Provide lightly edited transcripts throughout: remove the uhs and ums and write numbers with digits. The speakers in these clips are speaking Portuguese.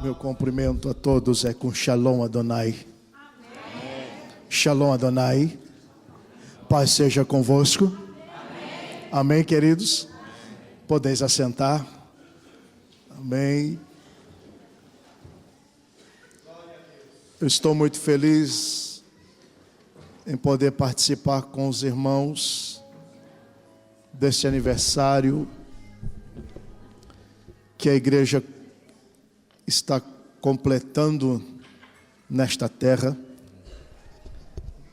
Meu cumprimento a todos é com Shalom Adonai. Amém. Shalom Adonai. Paz seja convosco. Amém, amém, queridos? Amém. Podeis assentar. Amém. Eu estou muito feliz em poder participar com os irmãos deste aniversário que a igreja está completando nesta terra.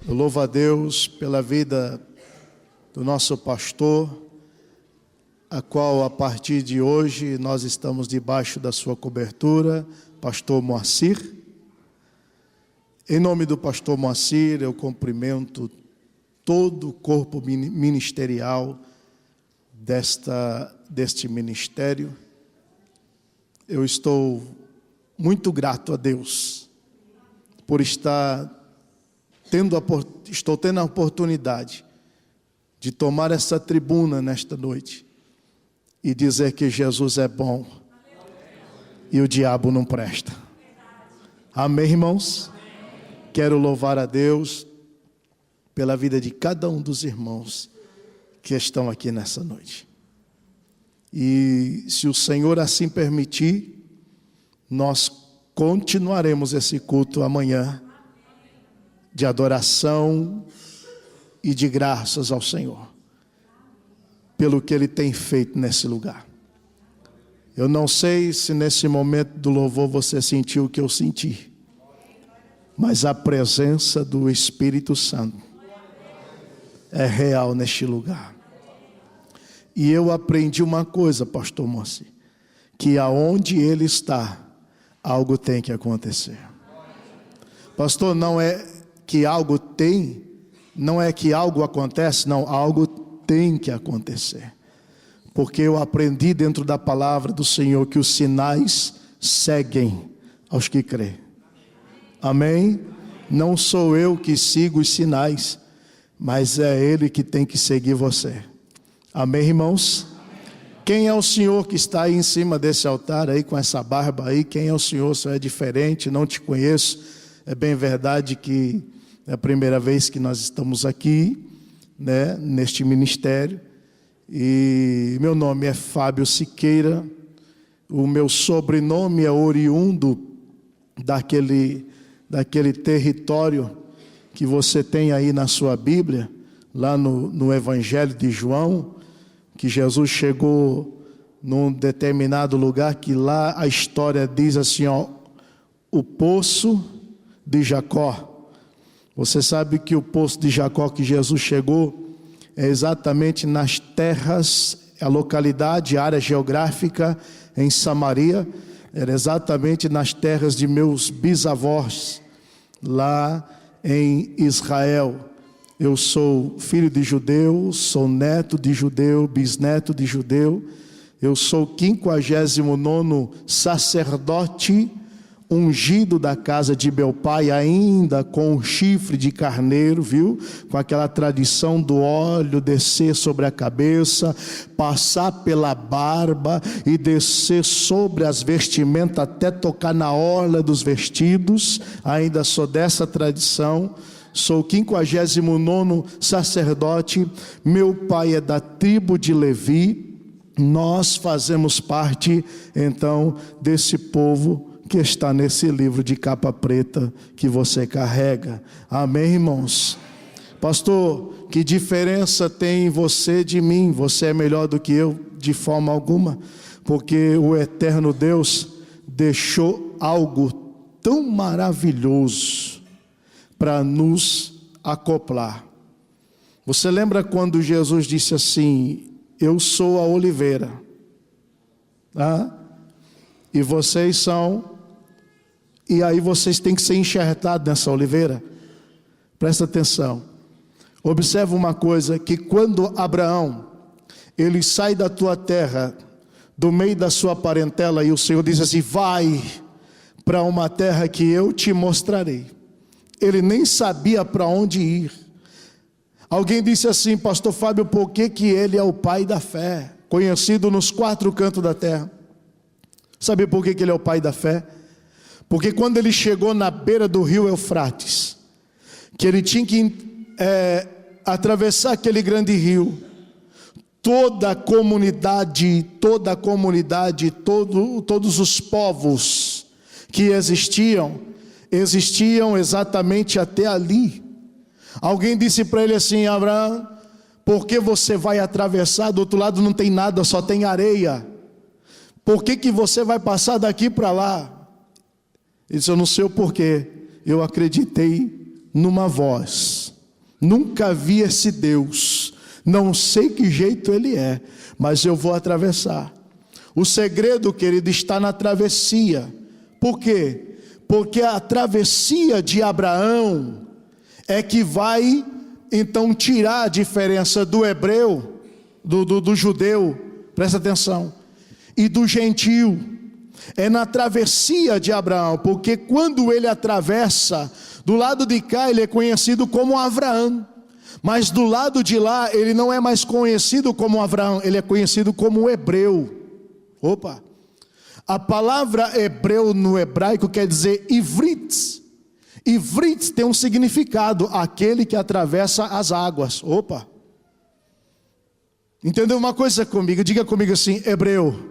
Eu louvo a Deus pela vida do nosso pastor, a qual a partir de hoje nós estamos debaixo da sua cobertura, pastor Moacir. Em nome do pastor Moacir, eu cumprimento todo o corpo ministerial deste ministério. Eu estou muito grato a Deus por estou tendo a oportunidade de tomar essa tribuna nesta noite e dizer que Jesus é bom e o diabo não presta. Amém, irmãos? Quero louvar a Deus pela vida de cada um dos irmãos que estão aqui nessa noite. E se o Senhor assim permitir, nós continuaremos esse culto amanhã de adoração e de graças ao Senhor pelo que Ele tem feito nesse lugar. Eu não sei se nesse momento do louvor você sentiu o que eu senti, mas a presença do Espírito Santo é real neste lugar. E eu aprendi uma coisa, pastor Moacir, que aonde Ele está, algo tem que acontecer. Pastor, não é que algo tem, não é que algo acontece, não, algo tem que acontecer. Porque eu aprendi dentro da palavra do Senhor que os sinais seguem aos que crêem. Amém? Não sou eu que sigo os sinais, mas é Ele que tem que seguir você. Amém, irmãos? Quem é o senhor que está aí em cima desse altar aí com essa barba aí? Quem é o senhor? Você é diferente, não te conheço. É bem verdade que é a primeira vez que nós estamos aqui, né, neste ministério. E meu nome é Fábio Siqueira. O meu sobrenome é oriundo daquele território que você tem aí na sua Bíblia, lá no Evangelho de João, que Jesus chegou num determinado lugar que lá a história diz assim, ó, o poço de Jacó. Você sabe que o poço de Jacó que Jesus chegou é exatamente nas terras, a localidade, a área geográfica em Samaria, era exatamente nas terras de meus bisavós, lá em Israel. Eu sou filho de judeu, sou neto de judeu, bisneto de judeu. Eu sou 59º sacerdote ungido da casa de meu pai, ainda com um chifre de carneiro, viu? Com aquela tradição do óleo descer sobre a cabeça, passar pela barba e descer sobre as vestimentas até tocar na orla dos vestidos. Ainda sou dessa tradição. Sou 59º sacerdote, meu pai é da tribo de Levi, nós fazemos parte, então, desse povo que está nesse livro de capa preta que você carrega. Amém, irmãos? Pastor, que diferença tem você de mim? Você é melhor do que eu? De forma alguma, porque o eterno Deus deixou algo tão maravilhoso para nos acoplar. Você lembra quando Jesus disse assim, eu sou a oliveira, e vocês são, e aí vocês têm que ser enxertados nessa oliveira? Presta atenção, observa uma coisa, que quando Abraão, ele sai da tua terra, do meio da sua parentela, e o Senhor diz assim, vai para uma terra que eu te mostrarei. Ele nem sabia para onde ir. Alguém disse assim, pastor Fábio, por que ele é o pai da fé? Conhecido nos 4 cantos da terra. Sabe por que ele é o pai da fé? Porque quando ele chegou na beira do rio Eufrates, que ele tinha que atravessar aquele grande rio, toda a comunidade, todos os povos que existiam exatamente até ali. Alguém disse para ele assim: Abraão, por que você vai atravessar? Do outro lado não tem nada, só tem areia. Por que você vai passar daqui para lá? Ele disse: eu não sei o porquê, eu acreditei numa voz. Nunca vi esse Deus, não sei que jeito ele é, mas eu vou atravessar. O segredo, querido, está na travessia. Por quê? Porque a travessia de Abraão é que vai então tirar a diferença do hebreu, do judeu, presta atenção, e do gentio. É na travessia de Abraão, porque quando ele atravessa, do lado de cá ele é conhecido como Abraão, mas do lado de lá ele não é mais conhecido como Abraão, ele é conhecido como hebreu. Opa! A palavra hebreu no hebraico quer dizer ivrit. Ivrit tem um significado, aquele que atravessa as águas. Opa! Entendeu uma coisa comigo? Diga comigo assim: hebreu.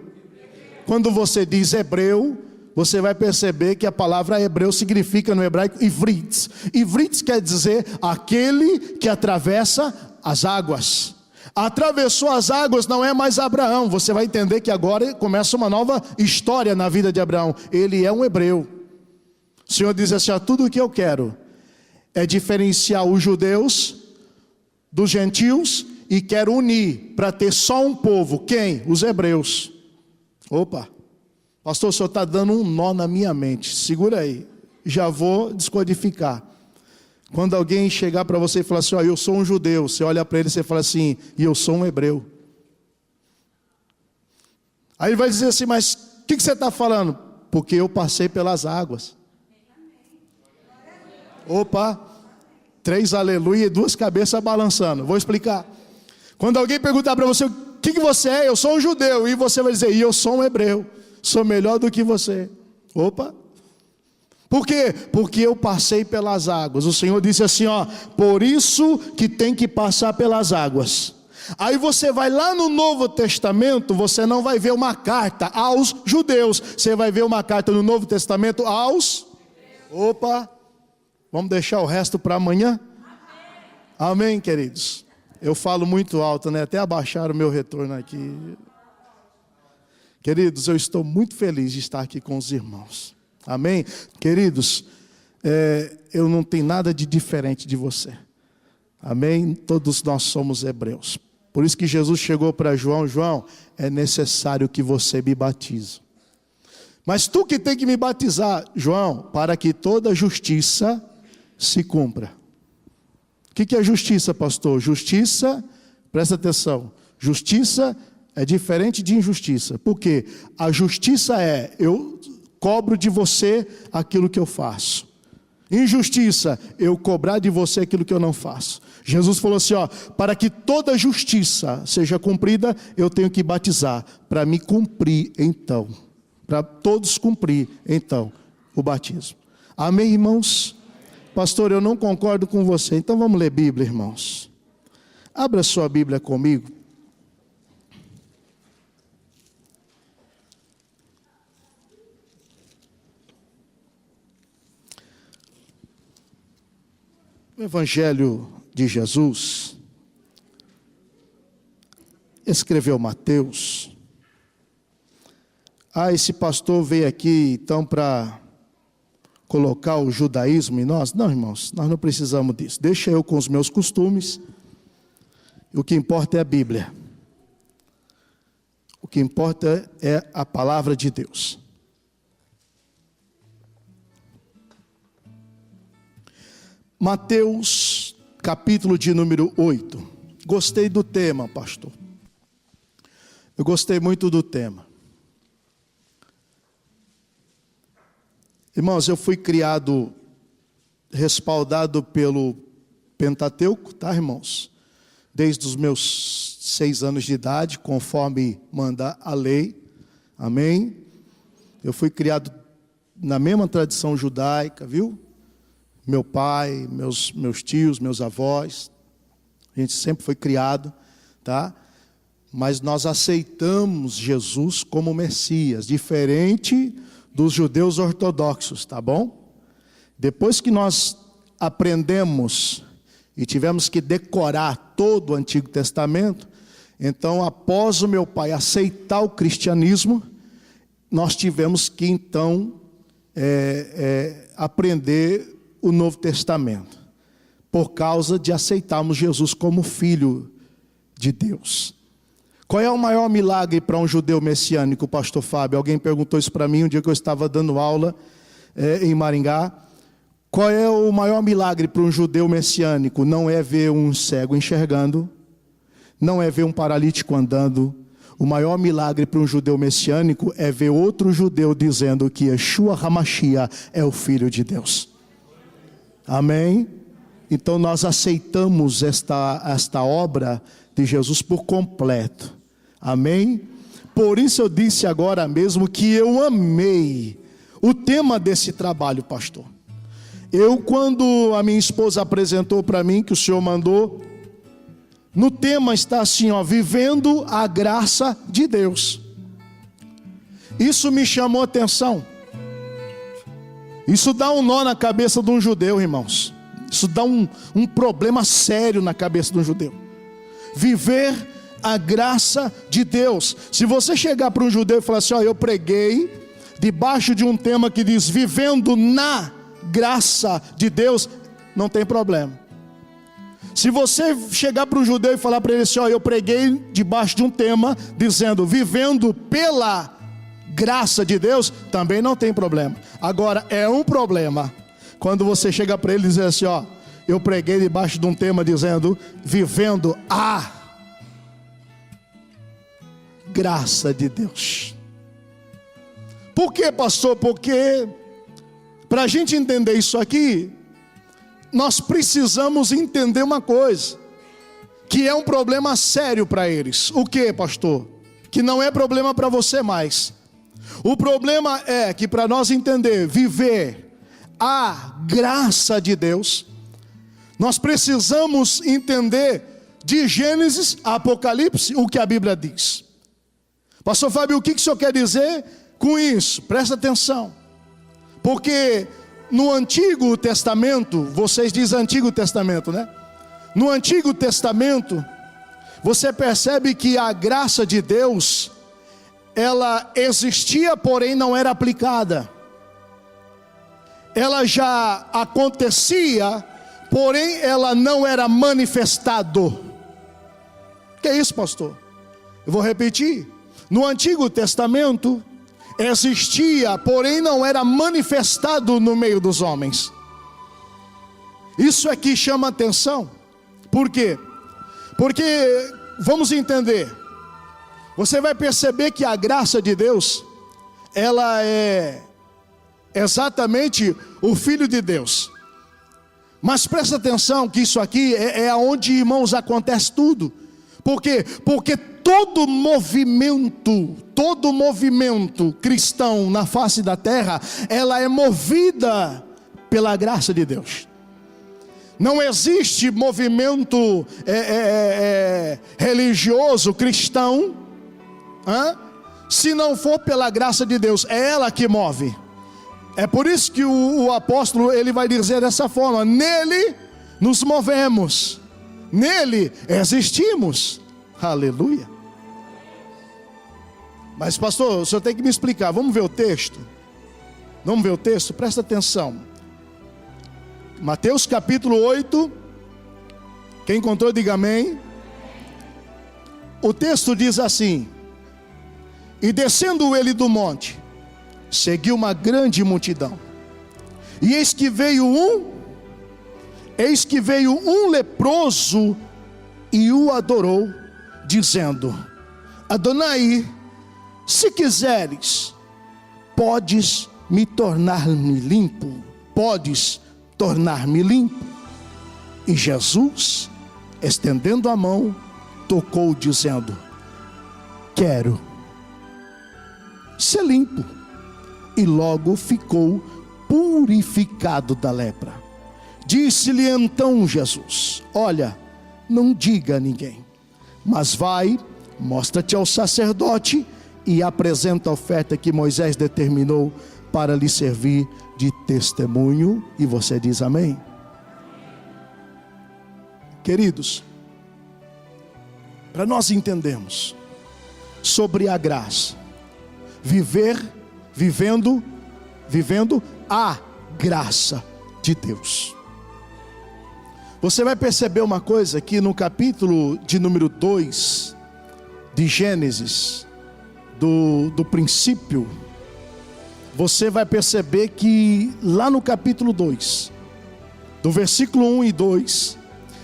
Quando você diz hebreu, você vai perceber que a palavra hebreu significa no hebraico ivrit. Ivrit quer dizer aquele que atravessa as águas. Atravessou as águas não é mais Abraão. Você vai entender que agora começa uma nova história na vida de Abraão. Ele é um hebreu. O Senhor diz assim: tudo o que eu quero é diferenciar os judeus dos gentios e quero unir para ter só um povo. Quem? Os hebreus. Opa, pastor, o senhor está dando um nó na minha mente. Segura aí, já vou descodificar. Quando alguém chegar para você e falar assim: eu sou um judeu, você olha para ele e você fala assim: e eu sou um hebreu. Aí ele vai dizer assim: mas o que você está falando? Porque eu passei pelas águas. Opa, 3 aleluia e 2 cabeças balançando. Vou explicar. Quando alguém perguntar para você: o que você é? Eu sou um judeu. E você vai dizer: e eu sou um hebreu, sou melhor do que você. Opa. Por quê? Porque eu passei pelas águas. O Senhor disse assim: por isso que tem que passar pelas águas. Aí você vai lá no Novo Testamento, você não vai ver uma carta aos judeus, você vai ver uma carta no Novo Testamento aos... Opa, vamos deixar o resto para amanhã? Amém, queridos? Eu falo muito alto, né? Até abaixaram o meu retorno aqui. Queridos, eu estou muito feliz de estar aqui com os irmãos. Amém? Queridos, eu não tenho nada de diferente de você. Amém? Todos nós somos hebreus. Por isso que Jesus chegou para João: João, é necessário que você me batize. Mas tu que tem que me batizar, João, para que toda justiça se cumpra. O que é justiça, pastor? Justiça, presta atenção, justiça é diferente de injustiça. Por quê? A justiça é: eu cobro de você aquilo que eu faço. Injustiça, eu cobrar de você aquilo que eu não faço. Jesus falou assim: para que toda justiça seja cumprida, eu tenho que batizar, para me cumprir então, para todos cumprir então o batismo. Amém, irmãos? Pastor, eu não concordo com você. Então vamos ler Bíblia, irmãos. Abra sua Bíblia comigo. O Evangelho de Jesus, escreveu Mateus. Esse pastor veio aqui então para colocar o judaísmo em nós? Não, irmãos, nós não precisamos disso. Deixa eu com os meus costumes. O que importa é a Bíblia. O que importa é a palavra de Deus. Mateus, capítulo de número 8. Gostei do tema, pastor. Eu gostei muito do tema. Irmãos, eu fui criado, respaldado pelo Pentateuco, tá, irmãos? Desde os meus 6 anos de idade, conforme manda a lei. Amém? Eu fui criado na mesma tradição judaica, viu? Meu pai, meus tios, meus avós, a gente sempre foi criado, tá? Mas nós aceitamos Jesus como Messias, diferente dos judeus ortodoxos, tá bom? Depois que nós aprendemos e tivemos que decorar todo o Antigo Testamento, então após o meu pai aceitar o cristianismo, nós tivemos que então aprender o Novo Testamento, por causa de aceitarmos Jesus como Filho de Deus. Qual é o maior milagre para um judeu messiânico, pastor Fábio? Alguém perguntou isso para mim um dia que eu estava dando aula em Maringá. Qual é o maior milagre para um judeu messiânico? Não é ver um cego enxergando, não é ver um paralítico andando. O maior milagre para um judeu messiânico é ver outro judeu dizendo que Yeshua HaMashiach é o Filho de Deus. Amém? Então nós aceitamos esta obra de Jesus por completo. Amém? Por isso eu disse agora mesmo que eu amei o tema desse trabalho, pastor. Quando a minha esposa apresentou para mim, que o senhor mandou, no tema está assim, ó, vivendo a graça de Deus. Isso me chamou a atenção. Isso dá um nó na cabeça de um judeu, irmãos. Isso dá um problema sério na cabeça de um judeu. Viver a graça de Deus. Se você chegar para um judeu e falar assim, ó, eu preguei debaixo de um tema que diz vivendo na graça de Deus, não tem problema. Se você chegar para um judeu e falar para ele assim, ó, eu preguei debaixo de um tema dizendo vivendo pela graça de Deus, também não tem problema. Agora é um problema quando você chega para ele e diz assim, ó, eu preguei debaixo de um tema dizendo vivendo a graça de Deus. Por quê, pastor? Porque para a gente entender isso aqui, nós precisamos entender uma coisa, que é um problema sério para eles. O que, pastor? Que não é problema para você mais. O problema é que para nós entender, viver a graça de Deus, nós precisamos entender de Gênesis a Apocalipse o que a Bíblia diz. Pastor Fábio, o que o senhor quer dizer com isso? Presta atenção. Porque no Antigo Testamento, vocês dizem Antigo Testamento, né? No Antigo Testamento, você percebe que a graça de Deus, ela existia, porém não era aplicada. Ela já acontecia, porém ela não era manifestado. O que é isso, pastor? Eu vou repetir. No Antigo Testamento existia, porém não era manifestado no meio dos homens. Isso é que chama atenção. Por quê? Porque, vamos entender, você vai perceber que a graça de Deus, ela é exatamente o Filho de Deus. Mas presta atenção que isso aqui é onde, irmãos, acontece tudo. Por quê? Porque todo movimento cristão na face da terra, ela é movida pela graça de Deus. Não existe movimento religioso cristão, se não for pela graça de Deus. É ela que move. É por isso que o apóstolo ele vai dizer dessa forma: nele nos movemos, nele existimos. Aleluia. Mas pastor, o senhor tem que me explicar. Vamos ver o texto? Vamos ver o texto? Presta atenção. Mateus capítulo 8. Quem encontrou, diga amém. O texto diz assim: e descendo ele do monte, seguiu uma grande multidão. E eis que veio um leproso e o adorou, dizendo: Adonai, se quiseres, podes me tornar-me limpo. Podes tornar-me limpo. E Jesus, estendendo a mão, tocou, dizendo: quero ser limpo. e logo ficou purificado da lepra. Disse-lhe então Jesus: olha, não diga a ninguém, mas vai, mostra-te ao sacerdote e apresenta a oferta que Moisés determinou para lhe servir de testemunho. E você diz amém? Queridos, para nós entendermos sobre a graça, vivendo a graça de Deus, você vai perceber uma coisa aqui no capítulo de número 2 de Gênesis, do princípio. Você vai perceber que lá no capítulo 2, do versículo 1 e 2,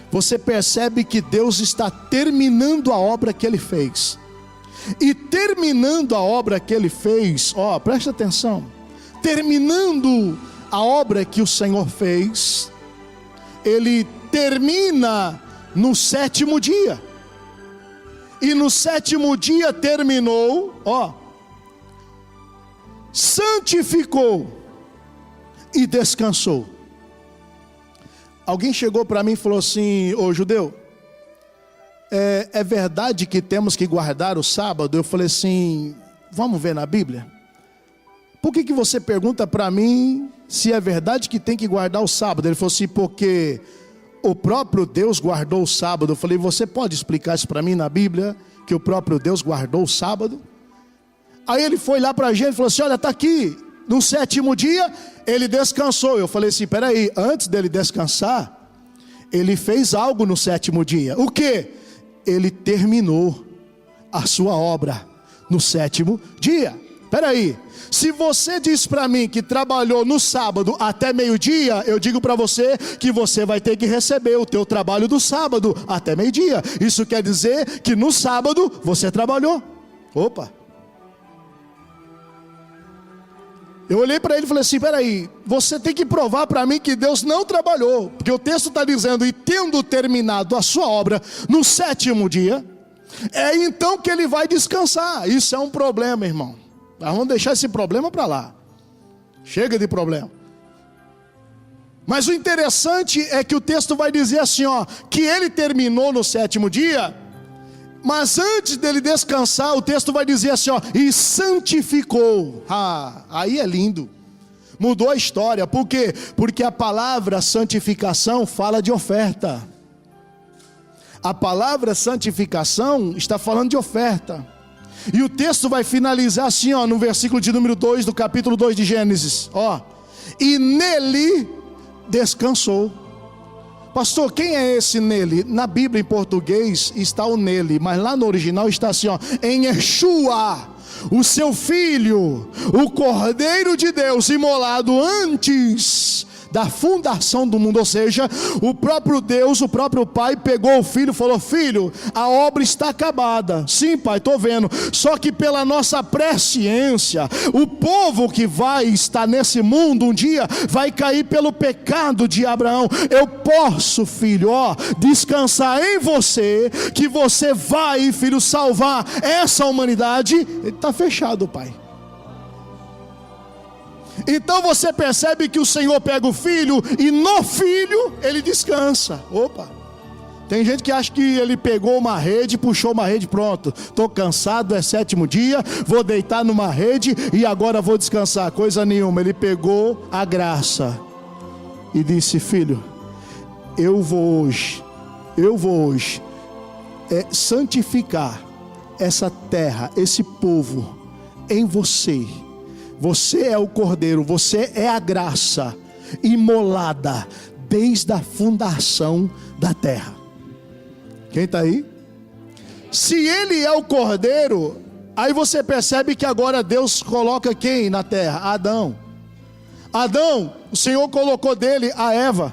você percebe que Deus está terminando a obra que Ele fez. E terminando a obra que Ele fez, presta atenção, terminando a obra que o Senhor fez, Ele termina no 7º dia. E no 7º dia terminou, santificou e descansou. Alguém chegou para mim e falou assim: ô judeu, é verdade que temos que guardar o sábado? Eu falei assim: vamos ver na Bíblia? Por que você pergunta para mim se é verdade que tem que guardar o sábado? Ele falou assim: porque o próprio Deus guardou o sábado. Eu falei: você pode explicar isso para mim na Bíblia, que o próprio Deus guardou o sábado? Aí ele foi lá para a gente e falou assim: olha, está aqui, no 7º dia ele descansou. Eu falei assim: peraí, antes dele descansar, ele fez algo no 7º dia. O que? Ele terminou a sua obra no 7º dia. Peraí, se você diz para mim que trabalhou no sábado até meio-dia, eu digo para você que você vai ter que receber o teu trabalho do sábado até meio-dia. Isso quer dizer que no sábado você trabalhou. Opa! Eu olhei para ele e falei assim: peraí, você tem que provar para mim que Deus não trabalhou, porque o texto está dizendo: e tendo terminado a sua obra no 7º dia, é então que ele vai descansar. Isso é um problema, irmão. Nós vamos deixar esse problema para lá. Chega de problema. Mas o interessante é que o texto vai dizer assim, que ele terminou no 7º dia, mas antes dele descansar, o texto vai dizer assim, e santificou. Aí é lindo. Mudou a história. Por quê? Porque a palavra santificação fala de oferta. A palavra santificação está falando de oferta. E o texto vai finalizar assim, no versículo de número 2 do capítulo 2 de Gênesis. E nele descansou. Pastor, quem é esse nele? Na Bíblia em português está o nele, mas lá no original está assim, em Yeshua, o seu filho, o Cordeiro de Deus, imolado antes da fundação do mundo. Ou seja, o próprio Deus, o próprio Pai pegou o filho e falou: filho, a obra está acabada. Sim, pai, estou vendo. Só que pela nossa presciência, o povo que vai estar nesse mundo um dia vai cair pelo pecado de Abraão. Eu posso, filho, descansar em você, que você vai, filho, salvar essa humanidade. Ele está fechado, pai. Então você percebe que o Senhor pega o filho e no filho ele descansa. Opa! Tem gente que acha que ele pegou uma rede, puxou uma rede, pronto, estou cansado, é 7º dia, vou deitar numa rede e agora vou descansar. Coisa nenhuma. Ele pegou a graça e disse: filho, eu vou hoje santificar essa terra, esse povo em você. Você é o Cordeiro, você é a graça imolada desde a fundação da terra. Quem está aí? Se ele é o Cordeiro, aí você percebe que agora Deus coloca quem na terra? Adão. Adão, o Senhor colocou dele a Eva.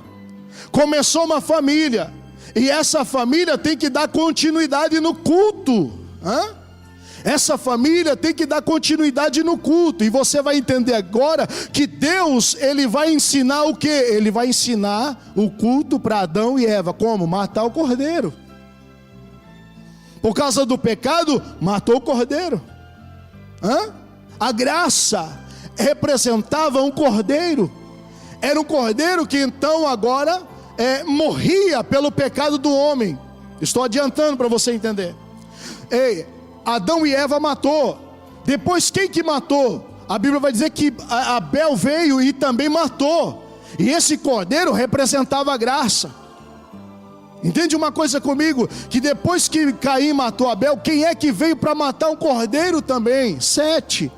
Começou uma família, e essa família tem que dar continuidade no culto. Essa família tem que dar continuidade no culto. E você vai entender agora que Deus, ele vai ensinar o quê? Ele vai ensinar o culto para Adão e Eva. Como? Matar o cordeiro. Por causa do pecado, matou o cordeiro. A graça representava um cordeiro. Era um cordeiro que então agora morria pelo pecado do homem. Estou adiantando para você entender. Adão e Eva matou. Depois quem que matou? A Bíblia vai dizer que Abel veio e também matou. E esse cordeiro representava a graça. Entende uma coisa comigo? Que depois que Caim matou Abel, quem é que veio para matar um cordeiro também? Sete.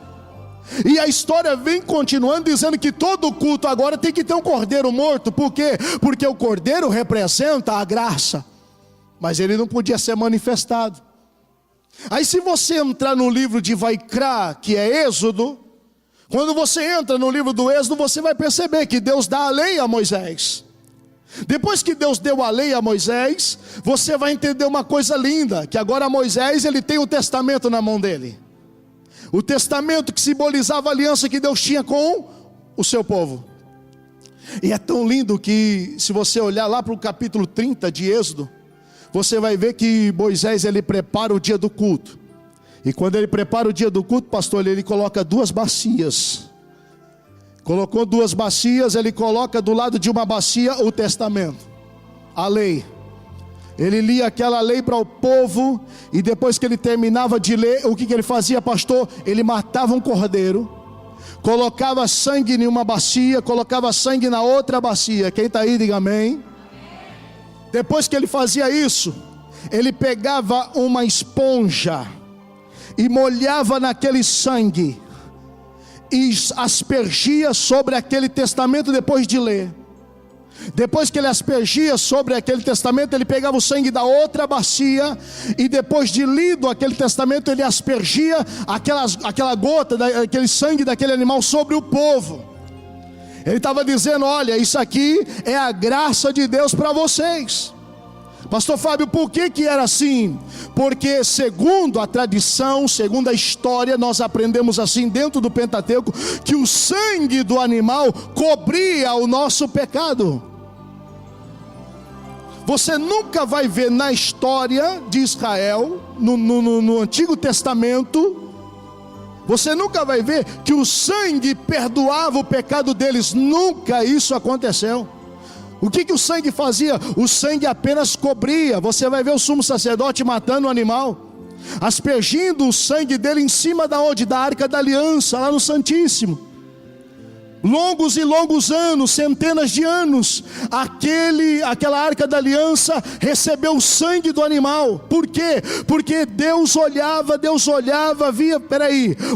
E a história vem continuando dizendo que todo culto agora tem que ter um cordeiro morto. Por quê? Porque o cordeiro representa a graça, mas ele não podia ser manifestado. Aí se você entrar no livro de Vaikra, que é Êxodo, quando você entra no livro do Êxodo, você vai perceber que Deus dá a lei a Moisés. Depois que Deus deu a lei a Moisés, você vai entender uma coisa linda, que agora Moisés ele tem o testamento na mão dele. O testamento que simbolizava a aliança que Deus tinha com o seu povo. E é tão lindo que se você olhar lá para o capítulo 30 de Êxodo, você vai ver que Moisés ele prepara o dia do culto. E quando ele prepara o dia do culto, pastor, ele coloca 2 bacias. Colocou 2 bacias, ele coloca do lado de uma bacia o testamento, a lei. Ele lia aquela lei para o povo, e depois que ele terminava de ler, o que ele fazia, pastor? Ele matava um cordeiro, colocava sangue em uma bacia, colocava sangue na outra bacia. Quem está aí, diga amém. Depois que ele fazia isso, ele pegava uma esponja e molhava naquele sangue, e aspergia sobre aquele testamento depois de ler. Depois que ele aspergia sobre aquele testamento, ele pegava o sangue da outra bacia, e depois de lido aquele testamento, ele aspergia aquela gota, aquele sangue daquele animal sobre o povo. Ele estava dizendo: olha, isso aqui é a graça de Deus para vocês. Pastor Fábio, por que era assim? Porque segundo a tradição, segundo a história, nós aprendemos assim dentro do Pentateuco, que o sangue do animal cobria o nosso pecado. Você nunca vai ver na história de Israel, no Antigo Testamento, você nunca vai ver que o sangue perdoava o pecado deles. Nunca isso aconteceu. O que o sangue fazia? O sangue apenas cobria. Você vai ver o sumo sacerdote matando o animal, aspergindo o sangue dele em cima da onde? Da Arca da Aliança, lá no Santíssimo. Longos e longos anos, centenas de anos, aquela Arca da Aliança recebeu o sangue do animal. Por quê? Porque Deus olhava, via,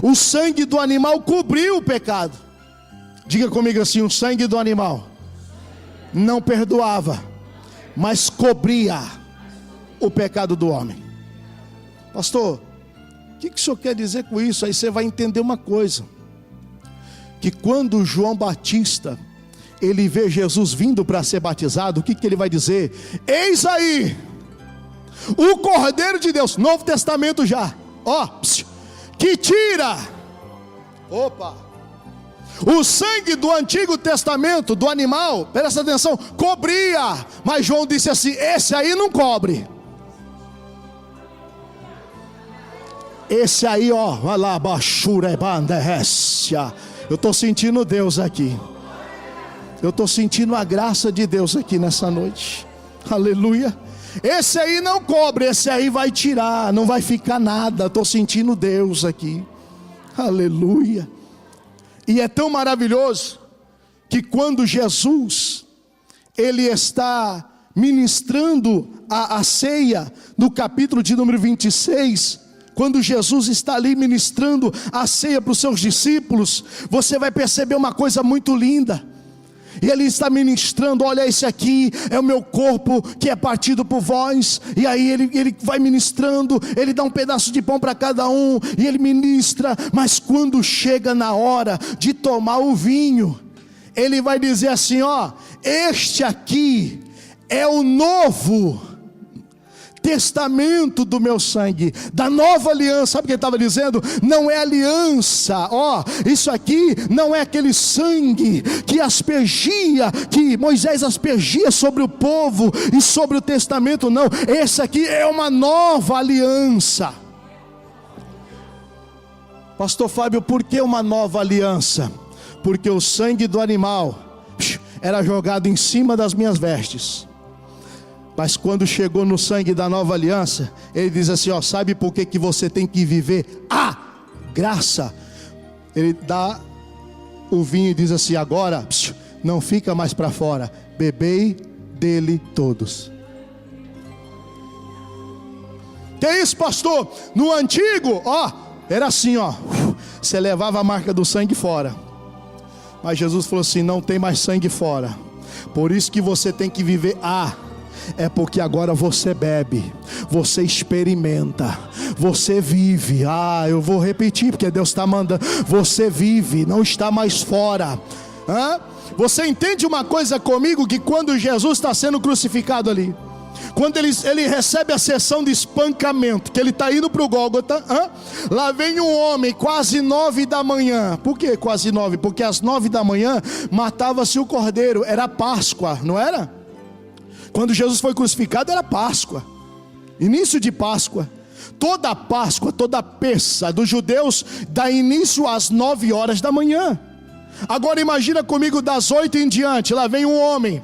o sangue do animal cobriu o pecado. Diga comigo assim: o sangue do animal não perdoava, mas cobria o pecado do homem. Pastor, o que o senhor quer dizer com isso? Aí você vai entender uma coisa, que quando João Batista ele vê Jesus vindo para ser batizado, o que ele vai dizer? Eis aí o Cordeiro de Deus, Novo Testamento já, que tira o sangue do Antigo Testamento, do animal, presta atenção, cobria. Mas João disse assim: esse aí não cobre. Esse aí, vai lá, baixura, banderécia. Eu estou sentindo Deus aqui. Eu estou sentindo a graça de Deus aqui nessa noite. Aleluia. Esse aí não cobre, esse aí vai tirar, não vai ficar nada. Estou sentindo Deus aqui. Aleluia. E é tão maravilhoso que quando Jesus ele está ministrando a ceia, no capítulo de número 26, quando Jesus está ali ministrando a ceia para os seus discípulos, você vai perceber uma coisa muito linda. E ele está ministrando: olha, esse aqui é o meu corpo que é partido por vós. E aí ele vai ministrando, ele dá um pedaço de pão para cada um, e ele ministra. Mas quando chega na hora de tomar o vinho, ele vai dizer assim: este aqui é o novo testamento do meu sangue, da nova aliança. Sabe o que ele estava dizendo? Não é aliança, isso aqui não é aquele sangue que Moisés aspergia sobre o povo e sobre o testamento, não. Esse aqui é uma nova aliança. Pastor Fábio, por que uma nova aliança? Porque o sangue do animal era jogado em cima das minhas vestes. Mas quando chegou no sangue da nova aliança, ele diz assim, ó, sabe por que você tem que viver a graça? Ele dá o vinho e diz assim, agora não fica mais para fora, bebei dele todos. Que isso, pastor? No antigo, ó, era assim, ó, você levava a marca do sangue fora. Mas Jesus falou assim, não tem mais sangue fora. Por isso que você tem que viver é porque agora você bebe, você experimenta, você vive. Eu vou repetir porque Deus está mandando. Você vive, não está mais fora. Você entende uma coisa comigo? Que quando Jesus está sendo crucificado ali, quando ele recebe a sessão de espancamento, que ele está indo para o Gólgota, lá vem um homem, quase 9 da manhã. Por que quase 9? Porque às 9 da manhã matava-se o cordeiro, era Páscoa, não era? Quando Jesus foi crucificado era Páscoa, início de Páscoa. Toda Páscoa, toda Pessa dos judeus dá início às 9 horas da manhã. Agora imagina comigo das 8 em diante, lá vem um homem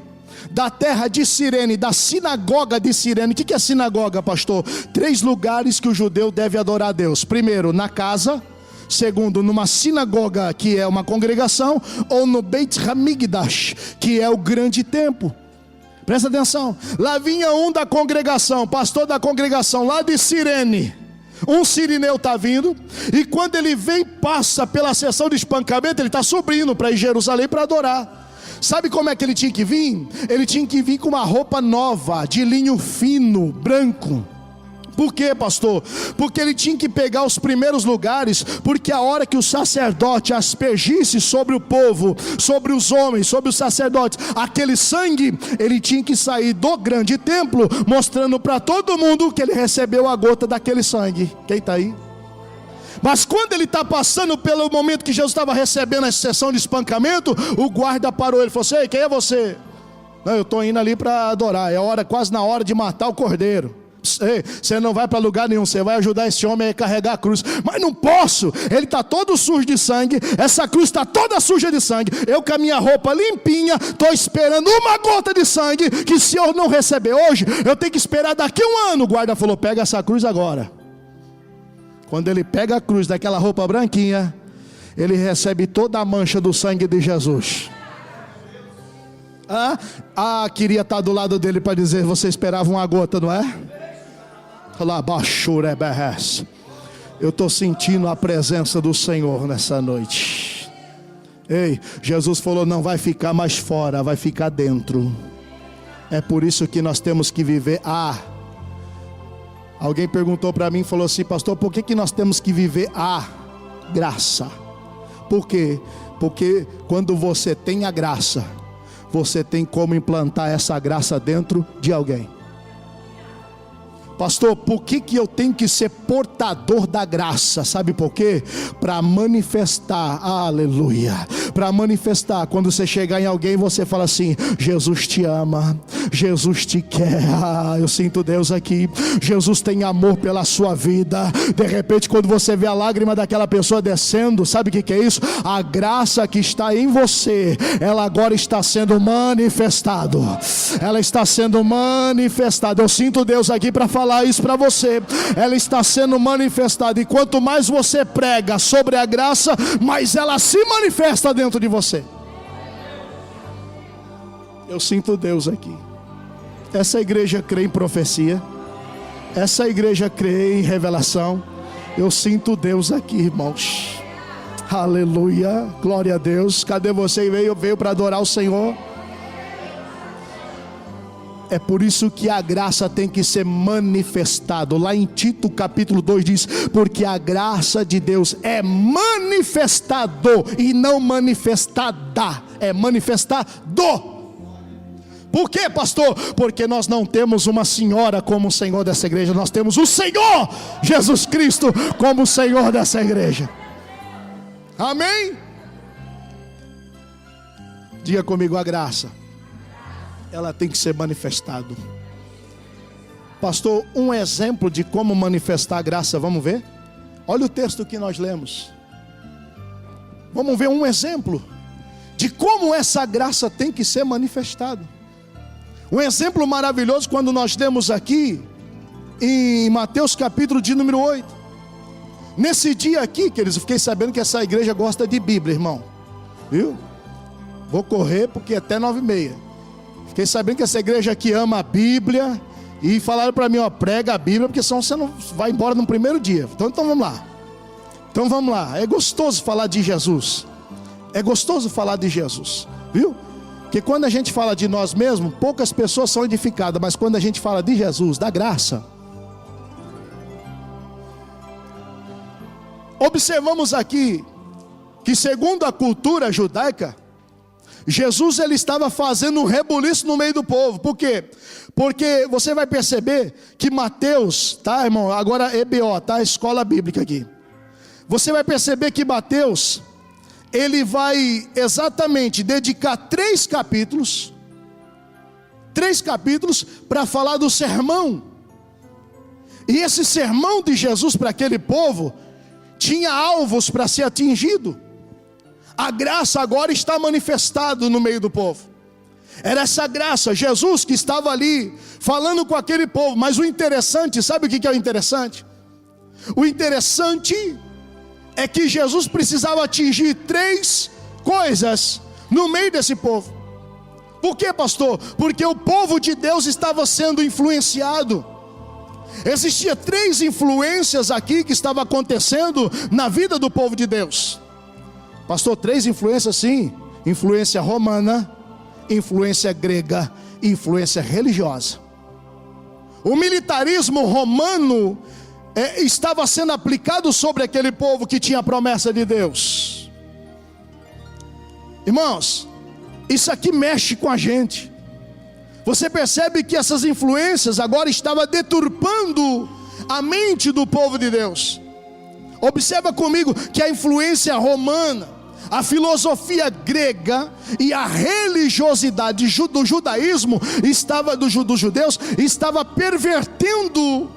da terra de Cirene, da sinagoga de Cirene. O que é sinagoga, pastor? 3 lugares que o judeu deve adorar a Deus. Primeiro, na casa. Segundo, numa sinagoga, que é uma congregação. Ou no Beit Hamikdash, que é o grande templo. Presta atenção, lá vinha um da congregação, pastor da congregação lá de Cirene. Um sirineu está vindo, e quando ele vem, passa pela sessão de espancamento, ele está subindo para ir Jerusalém para adorar. Sabe como é que ele tinha que vir? Ele tinha que vir com uma roupa nova, de linho fino, branco. Por quê, pastor? Porque ele tinha que pegar os primeiros lugares, porque a hora que o sacerdote aspergisse sobre o povo, sobre os homens, sobre os sacerdotes, aquele sangue, ele tinha que sair do grande templo, mostrando para todo mundo que ele recebeu a gota daquele sangue. Quem está aí? Mas quando ele está passando pelo momento que Jesus estava recebendo essa sessão de espancamento, o guarda parou, ele falou assim, ei, quem é você? Não, eu estou indo ali para adorar, é hora, quase na hora de matar o cordeiro. Ei, você não vai para lugar nenhum, você vai ajudar esse homem a carregar a cruz. Mas não posso, ele está todo sujo de sangue, essa cruz está toda suja de sangue. Eu com a minha roupa limpinha, estou esperando uma gota de sangue, que se eu não receber hoje, eu tenho que esperar daqui a 1 ano. O guarda falou, pega essa cruz agora. Quando ele pega a cruz daquela roupa branquinha, ele recebe toda a mancha do sangue de Jesus. Queria estar do lado dele para dizer, você esperava uma gota, não é? Eu estou sentindo a presença do Senhor nessa noite. Ei, Jesus falou, não vai ficar mais fora, vai ficar dentro. É por isso que nós temos que viver Alguém perguntou para mim, falou assim, pastor, por que nós temos que viver a graça? Por quê? Porque quando você tem a graça, você tem como implantar essa graça dentro de alguém. Pastor, por que eu tenho que ser portador da graça? Sabe por quê? Para manifestar, aleluia, para manifestar. Quando você chegar em alguém, você fala assim, Jesus te ama, Jesus te quer. Eu sinto Deus aqui, Jesus tem amor pela sua vida. De repente, quando você vê a lágrima daquela pessoa descendo, sabe o que é isso? A graça que está em você, ela agora está sendo manifestada. Ela está sendo manifestada. Eu sinto Deus aqui para falar isso para você. Ela está sendo manifestada, e quanto mais você prega sobre a graça, mais ela se manifesta dentro de você. Eu sinto Deus aqui. Essa igreja crê em profecia, essa igreja crê em revelação. Eu sinto Deus aqui, irmãos. Aleluia, glória a Deus. Cadê você? Veio para adorar o Senhor. É por isso que a graça tem que ser manifestada. Lá em Tito capítulo 2 diz, porque a graça de Deus é manifestado e não manifestada, é manifestado. Por quê, pastor? Porque nós não temos uma senhora como o Senhor dessa igreja, nós temos o Senhor Jesus Cristo como o Senhor dessa igreja. Amém? Diga comigo, a graça, ela tem que ser manifestada. Pastor, um exemplo de como manifestar a graça, vamos ver? Olha o texto que nós lemos. Vamos ver um exemplo de como essa graça tem que ser manifestada. Um exemplo maravilhoso quando nós temos aqui em Mateus capítulo de número 8. Nesse dia aqui, queridos, eu fiquei sabendo que essa igreja gosta de Bíblia, irmão. Viu? Vou correr porque é até 9h30. Fiquei sabendo que essa igreja aqui ama a Bíblia. E falaram para mim, ó, prega a Bíblia, porque senão você não vai embora no primeiro dia. Então vamos lá. Então vamos lá. É gostoso falar de Jesus. É gostoso falar de Jesus. Viu? Porque quando a gente fala de nós mesmos, poucas pessoas são edificadas. Mas quando a gente fala de Jesus, da graça. Observamos aqui que, segundo a cultura judaica, Jesus ele estava fazendo um rebuliço no meio do povo. Por quê? Porque você vai perceber que Mateus, tá, irmão? Agora EBO, tá? Escola Bíblica aqui. Você vai perceber que Mateus, ele vai exatamente dedicar 3 capítulos para falar do sermão. E esse sermão de Jesus para aquele povo tinha alvos para ser atingido. A graça agora está manifestada no meio do povo. Era essa graça, Jesus que estava ali falando com aquele povo. Mas o interessante, sabe o que é o interessante? O interessante é que Jesus precisava atingir 3 coisas no meio desse povo. Por quê, pastor? Porque o povo de Deus estava sendo influenciado. Existia 3 influências aqui que estavam acontecendo na vida do povo de Deus. Pastor, 3 influências sim. Influência romana, influência grega e influência religiosa. O militarismo romano estava sendo aplicado sobre aquele povo que tinha a promessa de Deus. Irmãos, isso aqui mexe com a gente. Você percebe que essas influências agora estavam deturpando a mente do povo de Deus. Observa comigo que a influência romana, a filosofia grega e a religiosidade do judaísmo dos judeus estava pervertendo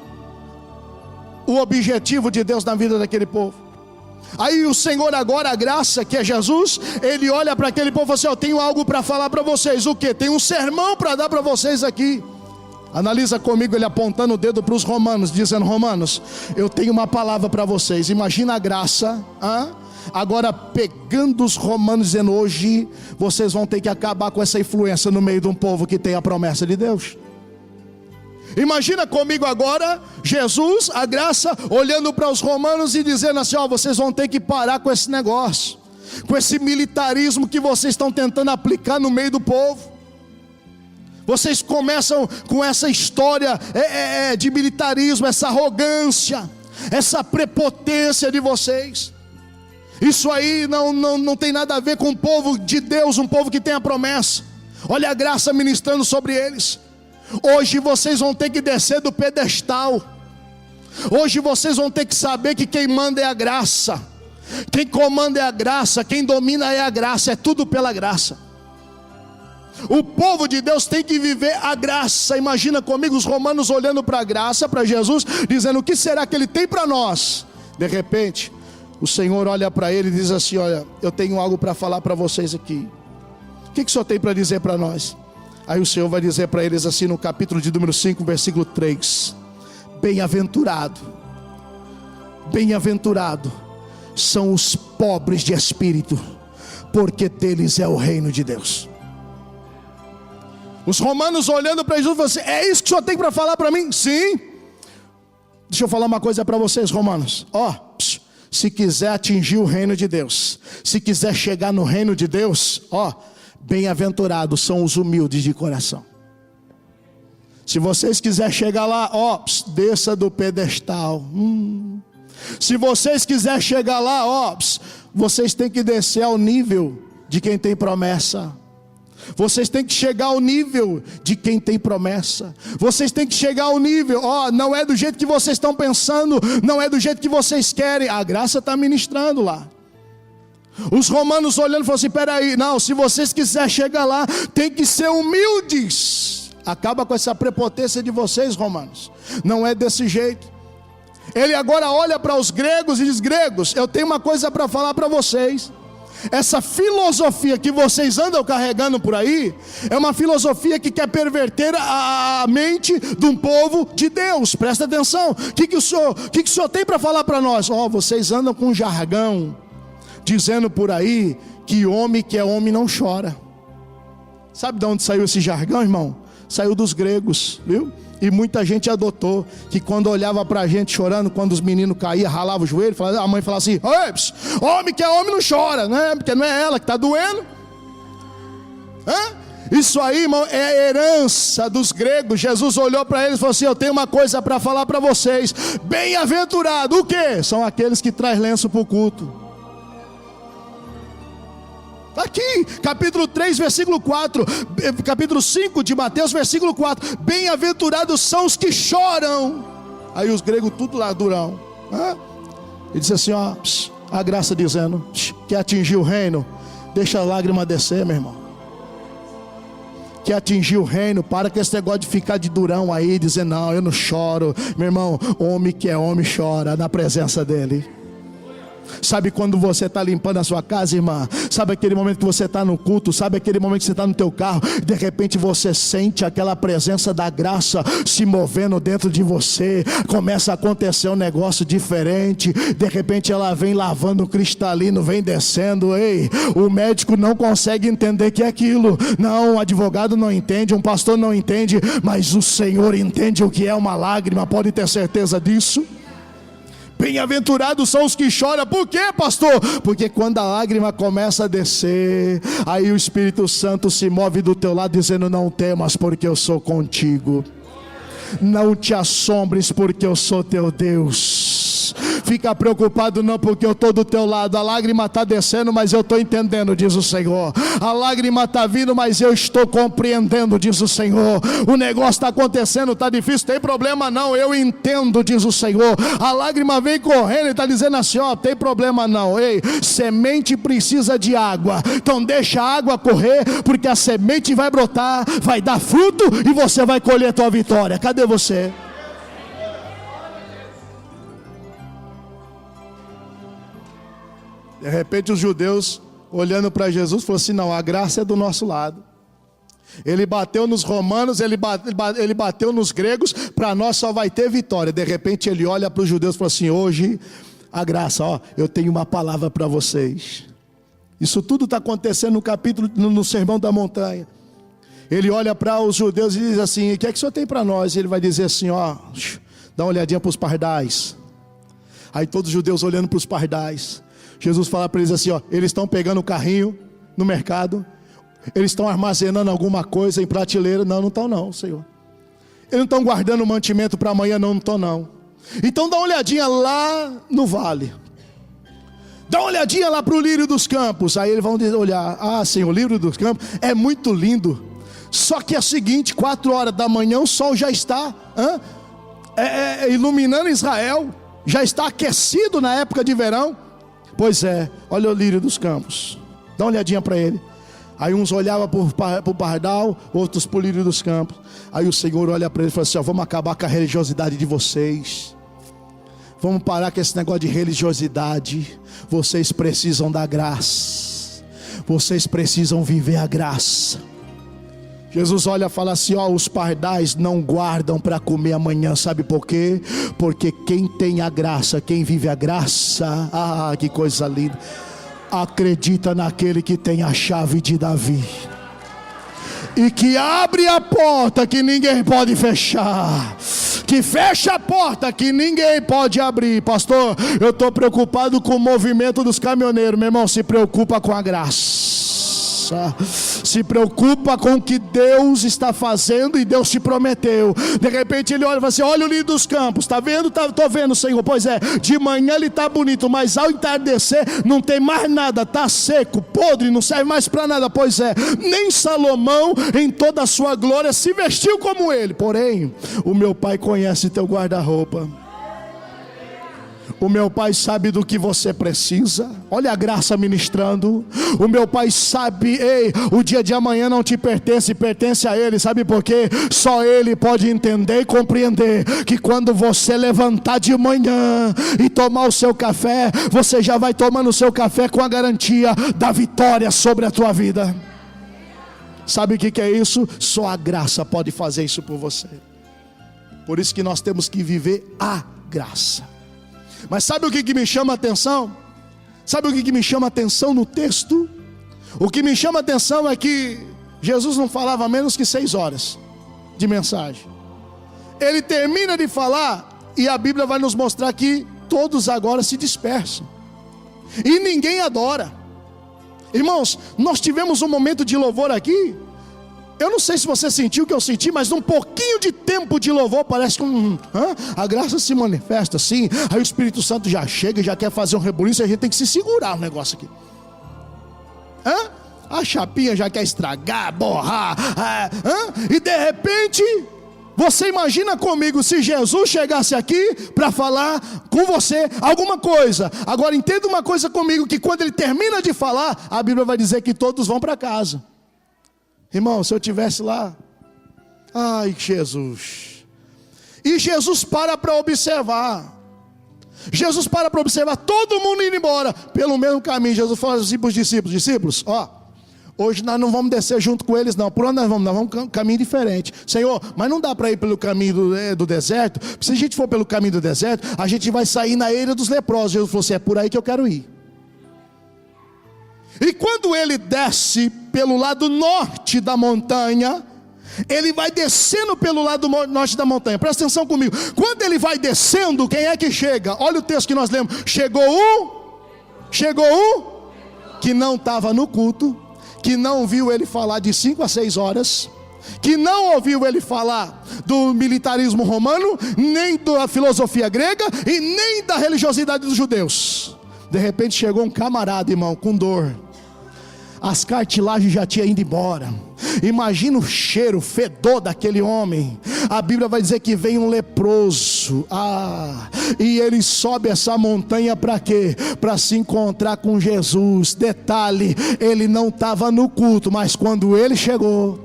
o objetivo de Deus na vida daquele povo. Aí o Senhor agora, a graça que é Jesus, ele olha para aquele povo e fala assim, eu tenho algo para falar para vocês. O que? Tem um sermão para dar para vocês aqui. Analisa comigo, ele apontando o dedo para os romanos, dizendo, romanos, eu tenho uma palavra para vocês. Imagina a graça, agora pegando os romanos, dizendo, hoje vocês vão ter que acabar com essa influência no meio de um povo que tem a promessa de Deus. Imagina comigo agora, Jesus, a graça, olhando para os romanos e dizendo assim, vocês vão ter que parar com esse negócio, com esse militarismo que vocês estão tentando aplicar no meio do povo. Vocês começam com essa história de militarismo, essa arrogância, essa prepotência de vocês. Isso aí não tem nada a ver com o povo de Deus, um povo que tem a promessa. Olha a graça ministrando sobre eles. Hoje vocês vão ter que descer do pedestal. Hoje vocês vão ter que saber que quem manda é a graça. Quem comanda é a graça. Quem domina é a graça. É tudo pela graça. O povo de Deus tem que viver a graça. Imagina comigo os romanos olhando para a graça, para Jesus, dizendo, o que será que ele tem para nós? De repente, o Senhor olha para ele e diz assim, olha, eu tenho algo para falar para vocês aqui. O que o Senhor tem para dizer para nós? Aí o Senhor vai dizer para eles assim no capítulo de número 5, versículo 3. Bem-aventurado são os pobres de espírito, porque deles é o reino de Deus. Os romanos olhando para Jesus e falando assim, é isso que o Senhor tem para falar para mim? Sim. Deixa eu falar uma coisa para vocês, romanos. Se quiser atingir o reino de Deus, se quiser chegar no reino de Deus, bem-aventurados são os humildes de coração. Se vocês quiserem chegar lá, desça do pedestal. Se vocês quiserem chegar lá, vocês têm que descer ao nível de quem tem promessa. Vocês têm que chegar ao nível de quem tem promessa. Vocês têm que chegar ao nível, não é do jeito que vocês estão pensando, não é do jeito que vocês querem. A graça está ministrando lá. Os romanos olhando falaram assim, peraí, não, se vocês quiserem chegar lá, tem que ser humildes. Acaba com essa prepotência de vocês, romanos. Não é desse jeito. Ele agora olha para os gregos e diz, gregos, eu tenho uma coisa para falar para vocês. Essa filosofia que vocês andam carregando por aí é uma filosofia que quer perverter a mente de um povo de Deus. Presta atenção. O que o senhor tem para falar para nós? Vocês andam com jargão, dizendo por aí que homem que é homem não chora. Sabe de onde saiu esse jargão, irmão? Saiu dos gregos, viu? E muita gente adotou, que quando olhava pra gente chorando, quando os meninos caíam, ralavam o joelho, a mãe falava assim: homem que é homem não chora, né? Porque não é ela que está doendo. Isso aí, irmão, é a herança dos gregos. Jesus olhou para eles e falou assim: eu tenho uma coisa para falar para vocês. Bem-aventurado, o quê? São aqueles que trazem lenço para o culto. Aqui, capítulo 3, versículo 4, capítulo 5 de Mateus, versículo 4. Bem-aventurados são os que choram. Aí os gregos tudo lá durão. Ele disse assim, a graça dizendo: quer atingir o reino? Deixa a lágrima descer, meu irmão. Quer atingir o reino? Para com esse negócio de ficar de durão aí, dizer: não, eu não choro. Meu irmão, homem que é homem chora na presença dele. Sabe quando você está limpando a sua casa, irmã? Sabe aquele momento que você está no culto? Sabe aquele momento que você está no teu carro? De repente você sente aquela presença da graça se movendo dentro de você. Começa a acontecer um negócio diferente. De repente ela vem lavando o cristalino, vem descendo. Ei, o médico não consegue entender que é aquilo. Não, um advogado não entende, um pastor não entende, mas o Senhor entende o que é uma lágrima. Pode ter certeza disso. Bem-aventurados são os que choram. Por quê, pastor? Porque quando a lágrima começa a descer, aí o Espírito Santo se move do teu lado dizendo: não temas, porque eu sou contigo. Não te assombres, porque eu sou teu Deus. Fica preocupado não, porque eu estou do teu lado. A lágrima está descendo, mas eu estou entendendo, diz o Senhor. A lágrima está vindo, mas eu estou compreendendo, diz o Senhor. O negócio está acontecendo, está difícil, tem problema não, eu entendo, diz o Senhor. A lágrima vem correndo e está dizendo assim: tem problema não. Ei, semente precisa de água, então deixa a água correr, porque a semente vai brotar, vai dar fruto e você vai colher a tua vitória. Cadê você? De repente os judeus, olhando para Jesus, falaram assim: não, a graça é do nosso lado. Ele bateu nos romanos, ele bateu nos gregos, para nós só vai ter vitória. De repente ele olha para os judeus e fala assim: hoje a graça, eu tenho uma palavra para vocês. Isso tudo está acontecendo no capítulo, no Sermão da Montanha. Ele olha para os judeus e diz assim: o que é que o senhor tem para nós? E ele vai dizer assim: dá uma olhadinha para os pardais. Aí todos os judeus olhando para os pardais. Jesus fala para eles assim: eles estão pegando o carrinho no mercado, eles estão armazenando alguma coisa em prateleira. Não estão não, Senhor. Eles não estão guardando mantimento para amanhã. Não estão não. Então dá uma olhadinha lá no vale. Dá uma olhadinha lá para o lírio dos campos. Aí eles vão olhar: Senhor, o lírio dos campos é muito lindo. Só que é o seguinte, 4 horas da manhã o sol já está iluminando Israel. Já está aquecido na época de verão. Pois é, olha o lírio dos campos. Dá uma olhadinha para ele. Aí uns olhavam para o pardal, outros para o lírio dos campos. Aí o Senhor olha para ele e fala assim: vamos acabar com a religiosidade de vocês. Vamos parar com esse negócio de religiosidade. Vocês precisam da graça. Vocês precisam viver a graça. Jesus olha e fala assim: os pardais não guardam para comer amanhã. Sabe por quê? Porque quem tem a graça, quem vive a graça, que coisa linda, acredita naquele que tem a chave de Davi, e que abre a porta que ninguém pode fechar, que fecha a porta que ninguém pode abrir. Pastor, eu estou preocupado com o movimento dos caminhoneiros. Meu irmão, se preocupa com a graça. Se preocupa com o que Deus está fazendo e Deus te prometeu. De repente ele olha e fala assim: olha o lírio dos campos, está vendo? Estou vendo, Senhor. Pois é, de manhã ele está bonito, mas ao entardecer não tem mais nada, está seco, podre, não serve mais para nada. Pois é, nem Salomão em toda a sua glória se vestiu como ele. Porém, o meu Pai conhece teu guarda-roupa. O meu Pai sabe do que você precisa. Olha a graça ministrando. O meu Pai sabe, ei, o dia de amanhã não te pertence, pertence a Ele. Sabe por quê? Só Ele pode entender e compreender que quando você levantar de manhã e tomar o seu café, você já vai tomando o seu café com a garantia da vitória sobre a tua vida. Sabe o que é isso? Só a graça pode fazer isso por você. Por isso que nós temos que viver a graça. Mas sabe o que me chama a atenção? Sabe o que me chama a atenção no texto? O que me chama a atenção é que Jesus não falava menos que 6 horas de mensagem. Ele termina de falar e a Bíblia vai nos mostrar que todos agora se dispersam e ninguém adora. Irmãos, nós tivemos um momento de louvor aqui. Eu não sei se você sentiu o que eu senti, mas num pouquinho de tempo de louvor, parece que a graça se manifesta assim. Aí o Espírito Santo já chega e já quer fazer um rebuliço, e a gente tem que se segurar no negócio aqui. A chapinha já quer estragar, borrar. E de repente, você imagina comigo se Jesus chegasse aqui para falar com você alguma coisa. Agora entenda uma coisa comigo, que quando ele termina de falar, a Bíblia vai dizer que todos vão para casa. Irmão, se eu estivesse lá, ai Jesus. E Jesus para observar. Jesus para observar todo mundo indo embora pelo mesmo caminho. Jesus fala assim para os discípulos: discípulos, hoje nós não vamos descer junto com eles não. Por onde nós vamos? Nós vamos um caminho diferente. Senhor, mas não dá para ir pelo caminho do deserto. Se a gente for pelo caminho do deserto, a gente vai sair na ilha dos leprosos. Jesus falou assim: é por aí que eu quero ir. E quando ele desce pelo lado norte da montanha, ele vai descendo pelo lado norte da montanha. Presta atenção comigo. Quando ele vai descendo, quem é que chega? Olha o texto que nós lemos. Chegou um que não estava no culto, que não viu ele falar de 5 a 6 horas, que não ouviu ele falar do militarismo romano, nem da filosofia grega e nem da religiosidade dos judeus. De repente chegou um camarada, irmão, com dor. As cartilagens já tinham ido embora. Imagina o cheiro, o fedor daquele homem. A Bíblia vai dizer que vem um leproso. E ele sobe essa montanha para quê? Para se encontrar com Jesus. Detalhe, ele não estava no culto, mas quando ele chegou,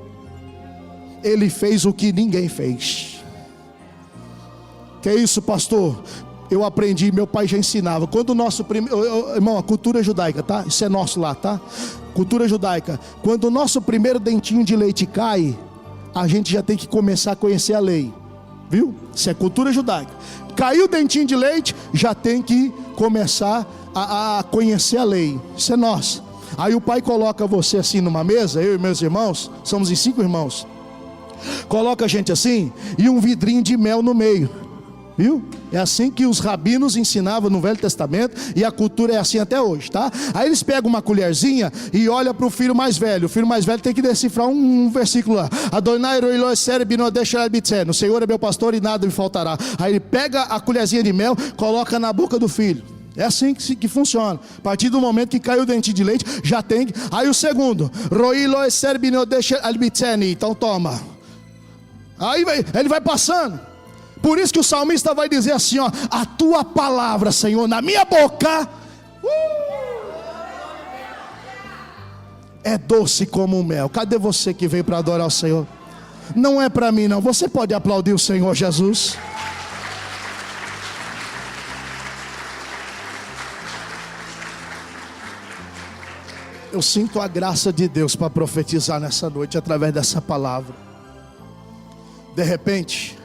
ele fez o que ninguém fez. Que é isso, pastor? Eu aprendi, meu pai já ensinava. Quando o nosso irmão, a cultura judaica, tá? Isso é nosso lá, tá? Cultura judaica. Quando o nosso primeiro dentinho de leite cai, a gente já tem que começar a conhecer a lei. Viu? Isso é cultura judaica. Caiu o dentinho de leite, já tem que começar a conhecer a lei. Isso é nosso. Aí o pai coloca você assim numa mesa, eu e meus irmãos, somos em 5 irmãos. Coloca a gente assim e um vidrinho de mel no meio. Viu? É assim que os rabinos ensinavam no Velho Testamento, e a cultura é assim até hoje, tá? Aí eles pegam uma colherzinha e olham para o filho mais velho. O filho mais velho tem que decifrar um versículo lá. Adonai Elohim serbi no deixar bitzen. O Senhor é meu pastor e nada me faltará. Aí ele pega a colherzinha de mel, coloca na boca do filho. É assim que funciona. A partir do momento que caiu o dentinho de leite, já tem. Aí o segundo, Roilo serbi no deixar bitzen. Então toma. Aí ele vai passando. Por isso que o salmista vai dizer assim, a tua palavra, Senhor, na minha boca é doce como o mel. Cadê você que veio para adorar o Senhor? Não é para mim não. Você pode aplaudir o Senhor Jesus? Eu sinto a graça de Deus para profetizar nessa noite através dessa palavra. De repente,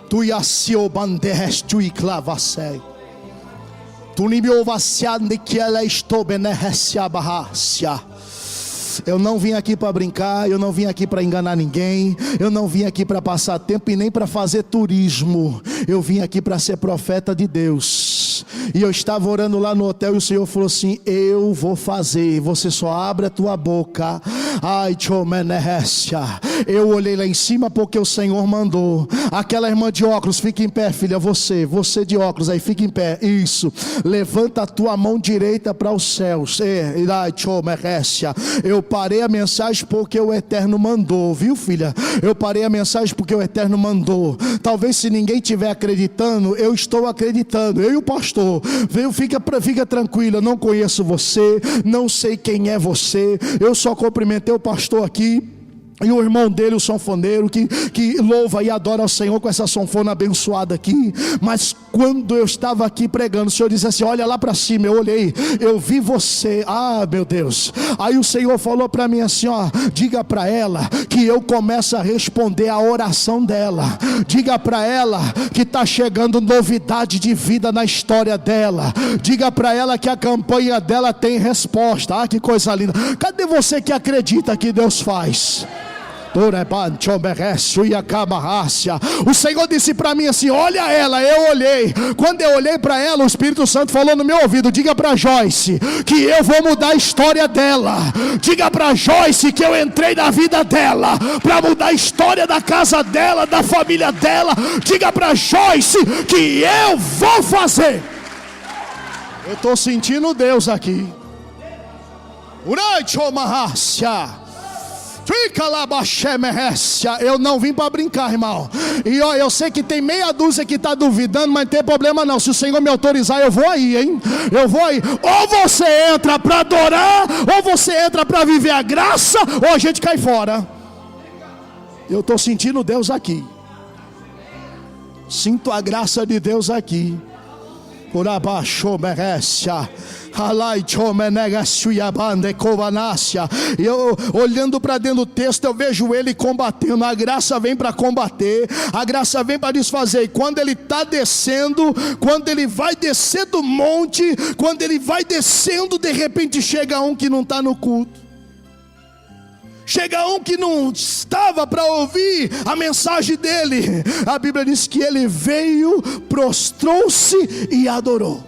tu yasio banderes tu iclavasei, tu nimiovaciande que ela estou benehecia barracia. Eu não vim aqui para brincar, eu não vim aqui para enganar ninguém, eu não vim aqui para passar tempo e nem para fazer turismo. Eu vim aqui para ser profeta de Deus. E eu estava orando lá no hotel e o Senhor falou assim: eu vou fazer, você só abre a tua boca. Ai, eu olhei lá em cima porque o Senhor mandou. Aquela irmã de óculos, fica em pé, filha. Você de óculos aí, fica em pé. Isso, levanta a tua mão direita para os céus. Eu parei a mensagem porque o Eterno mandou, viu, filha? Eu parei a mensagem porque o Eterno mandou. Talvez se ninguém estiver acreditando, eu estou acreditando, eu e o pastor. Fica tranquila, eu não conheço você, não sei quem é você, eu só cumprimentei o pastor aqui e o irmão dele, o sanfoneiro, que louva e adora ao Senhor com essa sanfona abençoada aqui. Mas quando eu estava aqui pregando, o Senhor disse assim: olha lá para cima. Eu olhei, eu vi você. Ah, meu Deus. Aí o Senhor falou para mim assim: ó, diga para ela que eu começo a responder a oração dela. Diga para ela que está chegando novidade de vida na história dela. Diga para ela que a campanha dela tem resposta. Ah, que coisa linda. Cadê você que acredita que Deus faz? O Senhor disse para mim assim: olha ela. Eu olhei. Quando eu olhei para ela, o Espírito Santo falou no meu ouvido: diga para Joyce que eu vou mudar a história dela. Diga para Joyce que eu entrei na vida dela para mudar a história da casa dela, da família dela. Diga para Joyce que eu vou fazer. Eu estou sentindo Deus aqui. Eu não vim para brincar, irmão. E ó, eu sei que tem meia dúzia que está duvidando, mas não tem problema não. Se o Senhor me autorizar, eu vou aí, hein? Eu vou aí. Ou você entra para adorar, ou você entra para viver a graça, ou a gente cai fora. Eu estou sentindo Deus aqui. Sinto a graça de Deus aqui. E eu olhando para dentro do texto, eu vejo ele combatendo. A graça vem para combater, a graça vem para desfazer. E quando ele está descendo, quando ele vai descer do monte, quando ele vai descendo, de repente chega um que não está no culto. Chega um que não estava para ouvir a mensagem dele. A Bíblia diz que ele veio, prostrou-se e adorou.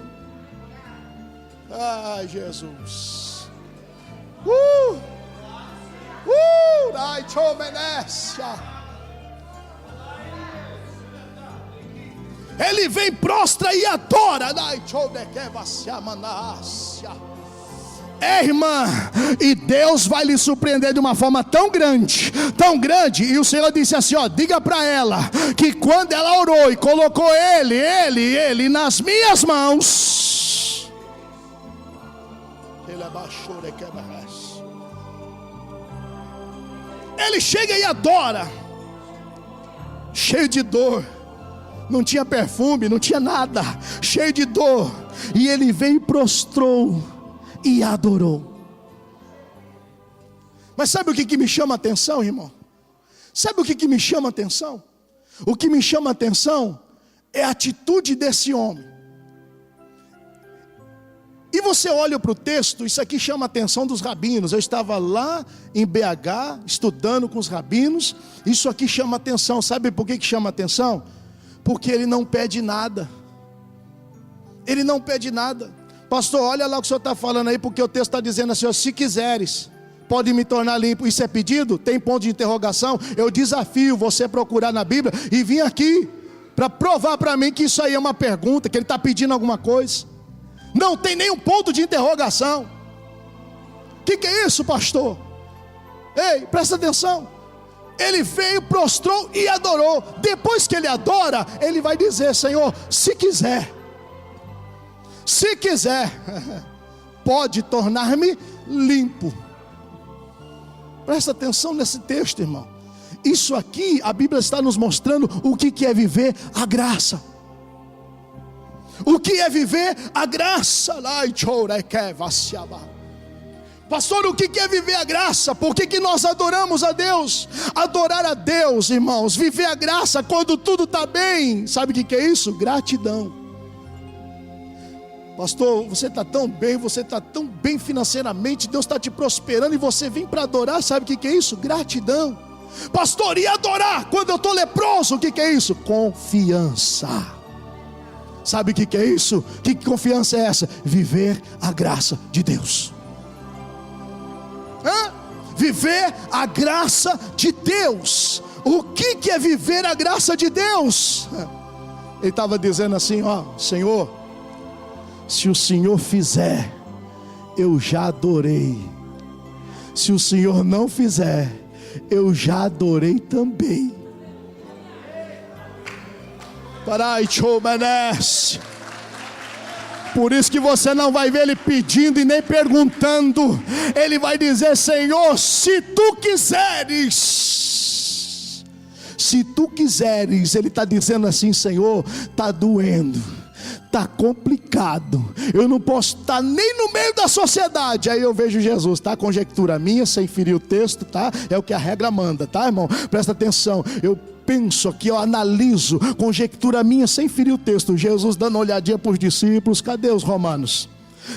Ai, Jesus. Ele vem, prostra e adora. Irmã, e Deus vai lhe surpreender de uma forma tão grande, e o Senhor disse assim: ó, diga para ela que quando ela orou e colocou ele nas minhas mãos, ele chega e adora, cheio de dor, não tinha perfume, não tinha nada, cheio de dor, e ele veio e prostrou e adorou. Mas sabe o que me chama a atenção, irmão? Sabe o que me chama a atenção? O que me chama a atenção é a atitude desse homem. E você olha para o texto, isso aqui chama a atenção dos rabinos. Eu estava lá em BH, estudando com os rabinos. Isso aqui chama a atenção. Sabe por que chama a atenção? Porque ele não pede nada. Ele não pede nada. Pastor, olha lá o que o senhor está falando aí, porque o texto está dizendo assim: ó, se quiseres, pode me tornar limpo. Isso é pedido? Tem ponto de interrogação? Eu desafio você a procurar na Bíblia e vir aqui para provar para mim que isso aí é uma pergunta, que ele está pedindo alguma coisa. Não tem nenhum ponto de interrogação. O que é isso, pastor? Ei, presta atenção. Ele veio, prostrou e adorou. Depois que ele adora, ele vai dizer: Senhor, se quiser, pode tornar-me limpo. Presta atenção nesse texto, irmão. Isso aqui, a Bíblia está nos mostrando o que é viver a graça. O que é viver a graça? Pastor, o que é viver a graça? Por que nós adoramos a Deus? Adorar a Deus, irmãos, viver a graça quando tudo está bem. Sabe o que é isso? Gratidão. Pastor, você está tão bem financeiramente, Deus está te prosperando e você vem para adorar. Sabe o que é isso? Gratidão. Pastor, e adorar quando eu estou leproso? O que é isso? Confiança. Sabe o que é isso? Que confiança é essa? Viver a graça de Deus. viver a graça de Deus. O que é viver a graça de Deus? Ele estava dizendo assim, ó, Senhor, se o Senhor fizer, eu já adorei. Se o Senhor não fizer, eu já adorei também. Parai, chomanece. Por isso que você não vai ver ele pedindo e nem perguntando. Ele vai dizer, Senhor, se tu quiseres. Se tu quiseres. Ele está dizendo assim, Senhor, está doendo, está complicado, eu não posso estar nem no meio da sociedade. Aí eu vejo Jesus, tá? Conjectura minha, sem ferir o texto, tá? É o que a regra manda, tá, irmão? Presta atenção, eu penso aqui, eu analiso, conjectura minha, sem ferir o texto. Jesus dando uma olhadinha para os discípulos, cadê os romanos?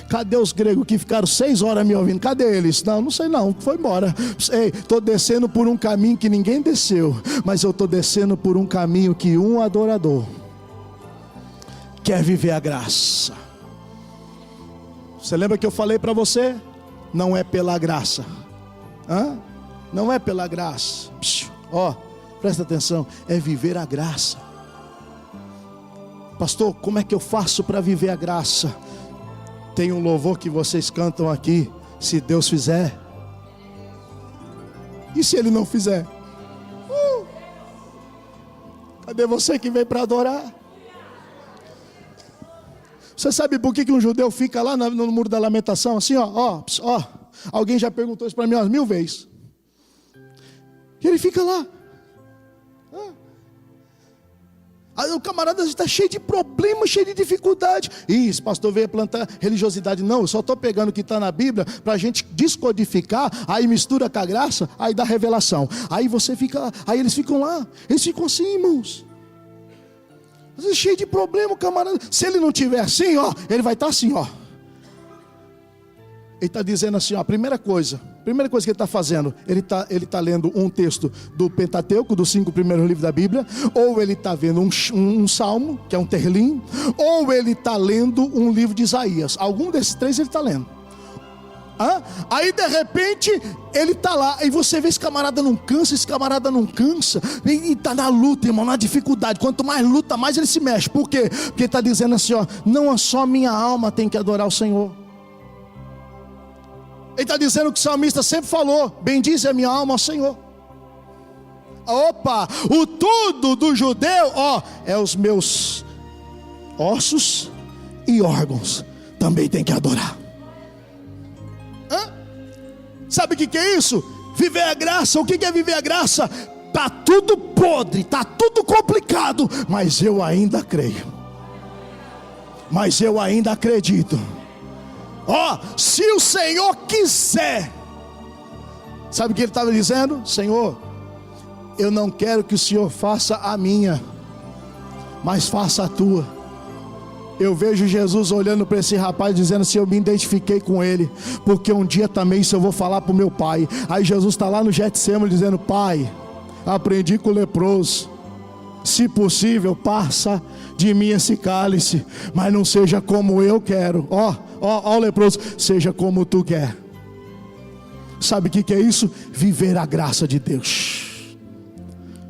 Cadê os gregos que ficaram 6 horas me ouvindo? Cadê eles? Não sei não, foi embora. Ei, estou descendo por um caminho que ninguém desceu, mas eu estou descendo por um caminho que um adorador quer viver a graça. Você lembra que eu falei para você? Não é pela graça. Não é pela graça. Ó, presta atenção, é viver a graça. Pastor, como é que eu faço para viver a graça? Tem um louvor que vocês cantam aqui, se Deus fizer. E se Ele não fizer? Cadê você que veio para adorar? Você sabe por que um judeu fica lá no muro da lamentação, assim, ó. Alguém já perguntou isso para mim umas 1000 vezes. E ele fica lá. Aí o camarada está cheio de problemas, cheio de dificuldade. Esse pastor veio plantar religiosidade. Não, eu só estou pegando o que está na Bíblia para a gente descodificar. Aí mistura com a graça, aí dá revelação. Aí você fica, aí eles ficam lá. Eles ficam assim, irmãos. Cheio de problema, camarada. Se ele não tiver assim, ó, ele vai estar assim, ó. Ele está dizendo assim, ó, a primeira coisa que ele está fazendo, ele está lendo um texto do Pentateuco, dos 5 primeiros livros da Bíblia, ou ele está vendo um salmo, que é um terlim, ou ele está lendo um livro de Isaías. Algum desses 3 ele está lendo. Aí de repente ele está lá, e você vê esse camarada não cansa, e está na luta, irmão, na dificuldade. Quanto mais luta, mais ele se mexe. Por quê? Porque ele está dizendo assim, ó, não só minha alma tem que adorar o Senhor. Ele está dizendo que o salmista sempre falou, bendize a minha alma ao Senhor. Opa, o tudo do judeu, ó, é os meus ossos e órgãos também tem que adorar. Sabe o que é isso? Viver a graça. O que é viver a graça? Está tudo podre, está tudo complicado, mas eu ainda creio, mas eu ainda acredito. Se o Senhor quiser. Sabe o que ele estava dizendo? Senhor, eu não quero que o Senhor faça a minha, mas faça a tua. Eu vejo Jesus olhando para esse rapaz dizendo assim, eu me identifiquei com ele, porque um dia também isso eu vou falar para o meu pai. Aí Jesus está lá no Getsemane dizendo, Pai, aprendi com o leproso, se possível passa de mim esse cálice, mas não seja como eu quero. Ó o leproso, seja como tu quer. Sabe o que é isso? Viver a graça de Deus.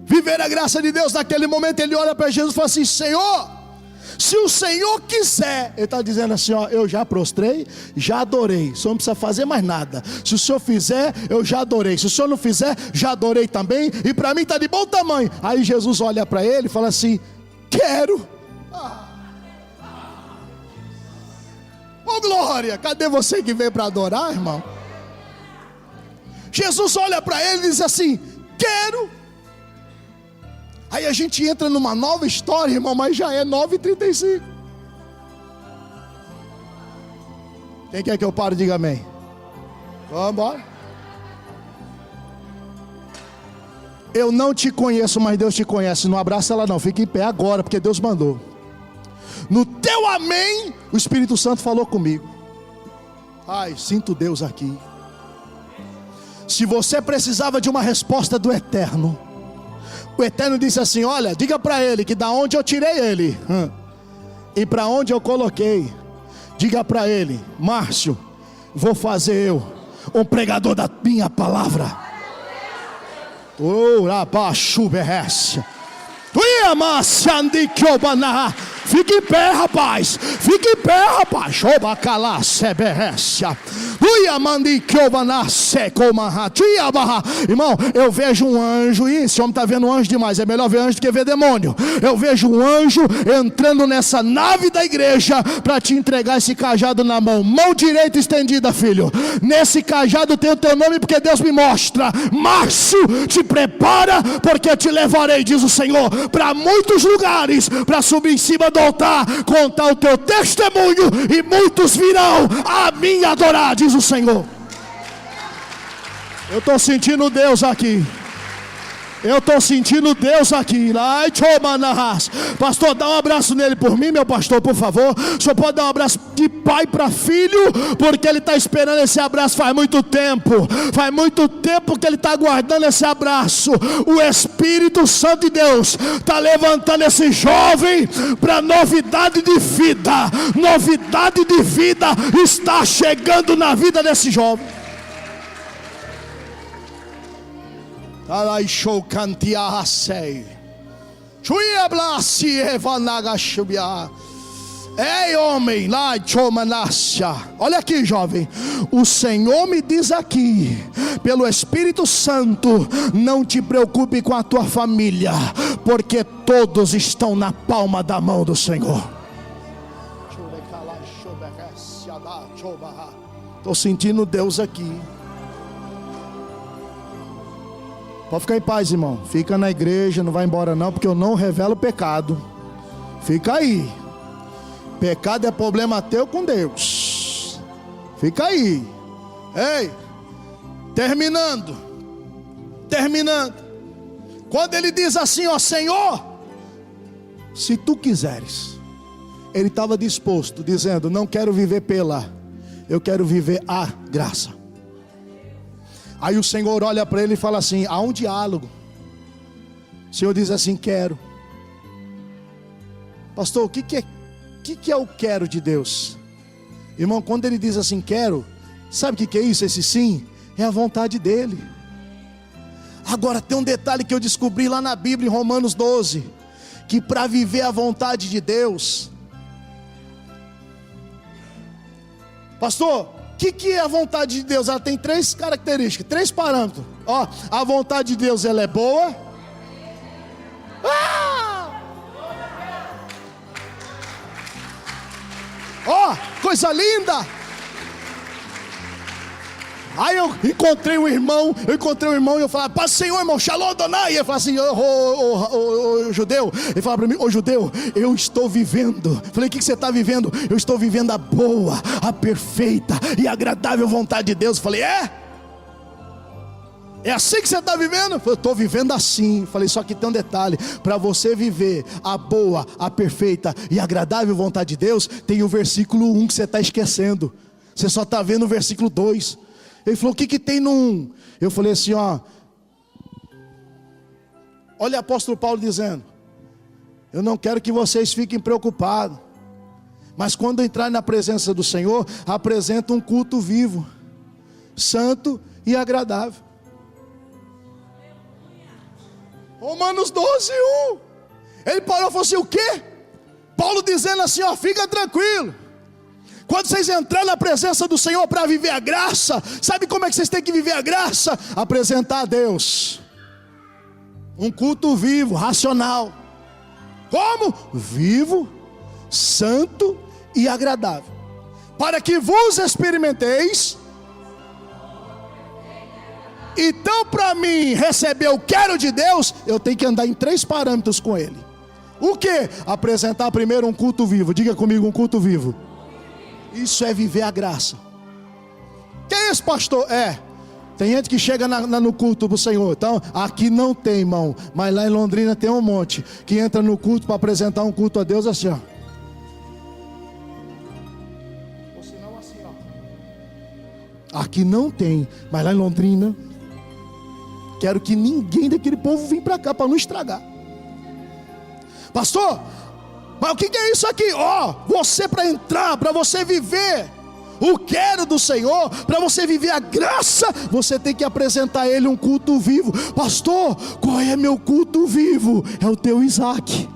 Viver a graça de Deus. Naquele momento ele olha para Jesus e fala assim, Senhor, se o Senhor quiser. Ele está dizendo assim, ó, eu já prostrei, já adorei, o Senhor não precisa fazer mais nada. Se o Senhor fizer, eu já adorei. Se o Senhor não fizer, já adorei também, e para mim está de bom tamanho. Aí Jesus olha para ele e fala assim, quero. Oh glória, cadê você que veio para adorar, irmão? Jesus olha para ele e diz assim, quero. Aí a gente entra numa nova história, irmão, mas já é 9h35. Quem quer que eu pare, diga amém. Vamos embora. Eu não te conheço, mas Deus te conhece. Não abraça ela não, fica em pé agora, porque Deus mandou. No teu amém, o Espírito Santo falou comigo. Ai, sinto Deus aqui. Se você precisava de uma resposta do Eterno, o Eterno disse assim, olha, diga para ele que da onde eu tirei ele e para onde eu coloquei, diga para ele, Márcio, vou fazer eu um pregador da minha palavra. Fique em pé, rapaz. Fique em pé, rapaz. Irmão, eu vejo um anjo. Ih, esse homem está vendo um anjo demais. É melhor ver anjo do que ver demônio. Eu vejo um anjo entrando nessa nave da igreja para te entregar esse cajado na mão. Mão direita estendida, filho. Nesse cajado tem o teu nome, porque Deus me mostra. Março, te prepara, porque eu te levarei, diz o Senhor, para muitos lugares, para subir em cima do altar, contar o teu testemunho, e muitos virão a mim adorar, diz o Senhor. Eu estou sentindo Deus aqui. Eu estou sentindo Deus aqui. Pastor, dá um abraço nele por mim, meu pastor, por favor. O senhor pode dar um abraço de pai para filho, porque ele está esperando esse abraço faz muito tempo. Faz muito tempo que ele está aguardando esse abraço. O Espírito Santo de Deus está levantando esse jovem para novidade de vida. Novidade de vida está chegando na vida desse jovem. Ei, homem, olha aqui, jovem. O Senhor me diz aqui, pelo Espírito Santo, não te preocupe com a tua família, porque todos estão na palma da mão do Senhor. Estou sentindo Deus aqui. Pode ficar em paz, irmão. Fica na igreja, não vai embora não, porque eu não revelo pecado. Fica aí. Pecado é problema teu com Deus. Fica aí. Ei, terminando. Quando ele diz assim, ó, Senhor, se tu quiseres. Ele estava disposto, dizendo, não quero viver eu quero viver a graça. Aí o Senhor olha para ele e fala assim, há um diálogo. O Senhor diz assim, quero. Pastor, o que é o quero de Deus? Irmão, quando ele diz assim, quero, sabe o que é isso? Esse sim, é a vontade dele. Agora tem um detalhe que eu descobri lá na Bíblia, em Romanos 12, que para viver a vontade de Deus, pastor, o que é a vontade de Deus? Ela tem 3 características, 3 parâmetros. Ó, a vontade de Deus, ela é boa. Ó, coisa linda. Aí eu encontrei um irmão e eu falava, paz Senhor, irmão, Shalom Adonai. E ele falava assim, ô judeu. Ele falava para mim, ô judeu, eu estou vivendo. Falei, o que você está vivendo? Eu estou vivendo a boa, a perfeita e agradável vontade de Deus. Falei, é assim que você está vivendo? Eu estou vivendo assim. Falei, só que tem um detalhe, para você viver a boa, a perfeita e agradável vontade de Deus, tem o versículo 1 que você está esquecendo. Você só está vendo o versículo 2. Ele falou, o que tem no 1? Eu falei assim, ó, olha o apóstolo Paulo dizendo, eu não quero que vocês fiquem preocupados, mas quando entrarem na presença do Senhor, apresenta um culto vivo, santo e agradável. Romanos 12, 1. Ele parou e falou assim, o quê? Paulo dizendo assim, ó, fica tranquilo. Quando vocês entrarem na presença do Senhor para viver a graça, sabe como é que vocês têm que viver a graça? Apresentar a Deus um culto vivo, racional. Como? Vivo, santo e agradável, para que vos experimenteis. Então, para mim receber o quero de Deus, eu tenho que andar em 3 parâmetros com Ele. O que? Apresentar primeiro um culto vivo. Diga comigo, um culto vivo. Isso é viver a graça. Que é isso, pastor? Tem gente que chega no culto do Senhor. Então, aqui não tem, irmão, mas lá em Londrina tem um monte que entra no culto para apresentar um culto a Deus assim, ó. Ou senão assim, ó. Aqui não tem, mas lá em Londrina, quero que ninguém daquele povo venha para cá para não estragar. Pastor, mas o que é isso aqui? Ó, você para entrar, para você viver o quero do Senhor, para você viver a graça, você tem que apresentar a Ele um culto vivo. Pastor, qual é meu culto vivo? É o teu Isaac.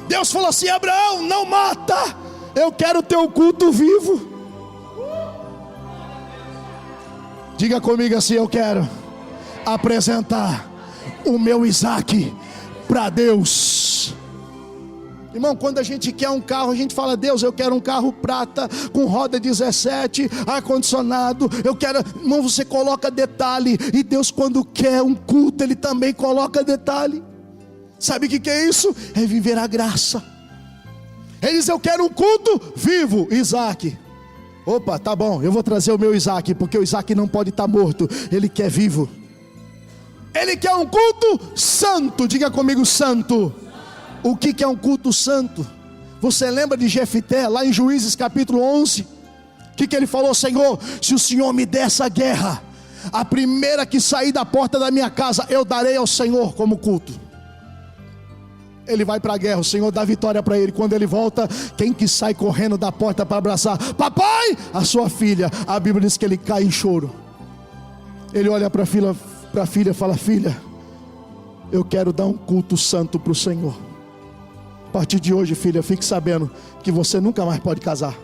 Deus falou assim: Abraão, não mata, eu quero o teu culto vivo. Diga comigo assim: eu quero apresentar o meu Isaac para Deus. Irmão, quando a gente quer um carro, a gente fala: Deus, eu quero um carro prata, com roda 17, ar-condicionado, eu quero. Irmão, você coloca detalhe, e Deus, quando quer um culto, Ele também coloca detalhe. Sabe o que é isso? É viver a graça. Ele diz: eu quero um culto vivo. Isaac, opa, tá bom, eu vou trazer o meu Isaac, porque o Isaac não pode estar morto, ele quer vivo. Ele quer um culto santo. Diga comigo: santo. O que é um culto santo? Você lembra de Jefté, lá em Juízes capítulo 11? O que ele falou? Senhor, se o Senhor me der essa guerra, a primeira que sair da porta da minha casa, eu darei ao Senhor como culto. Ele vai para a guerra, o Senhor dá vitória para ele. Quando ele volta, quem que sai correndo da porta para abraçar? Papai, a sua filha. A Bíblia diz que ele cai em choro. Ele olha para a filha e fala: filha, eu quero dar um culto santo para o Senhor. A partir de hoje, filha, fique sabendo que você nunca mais pode casar.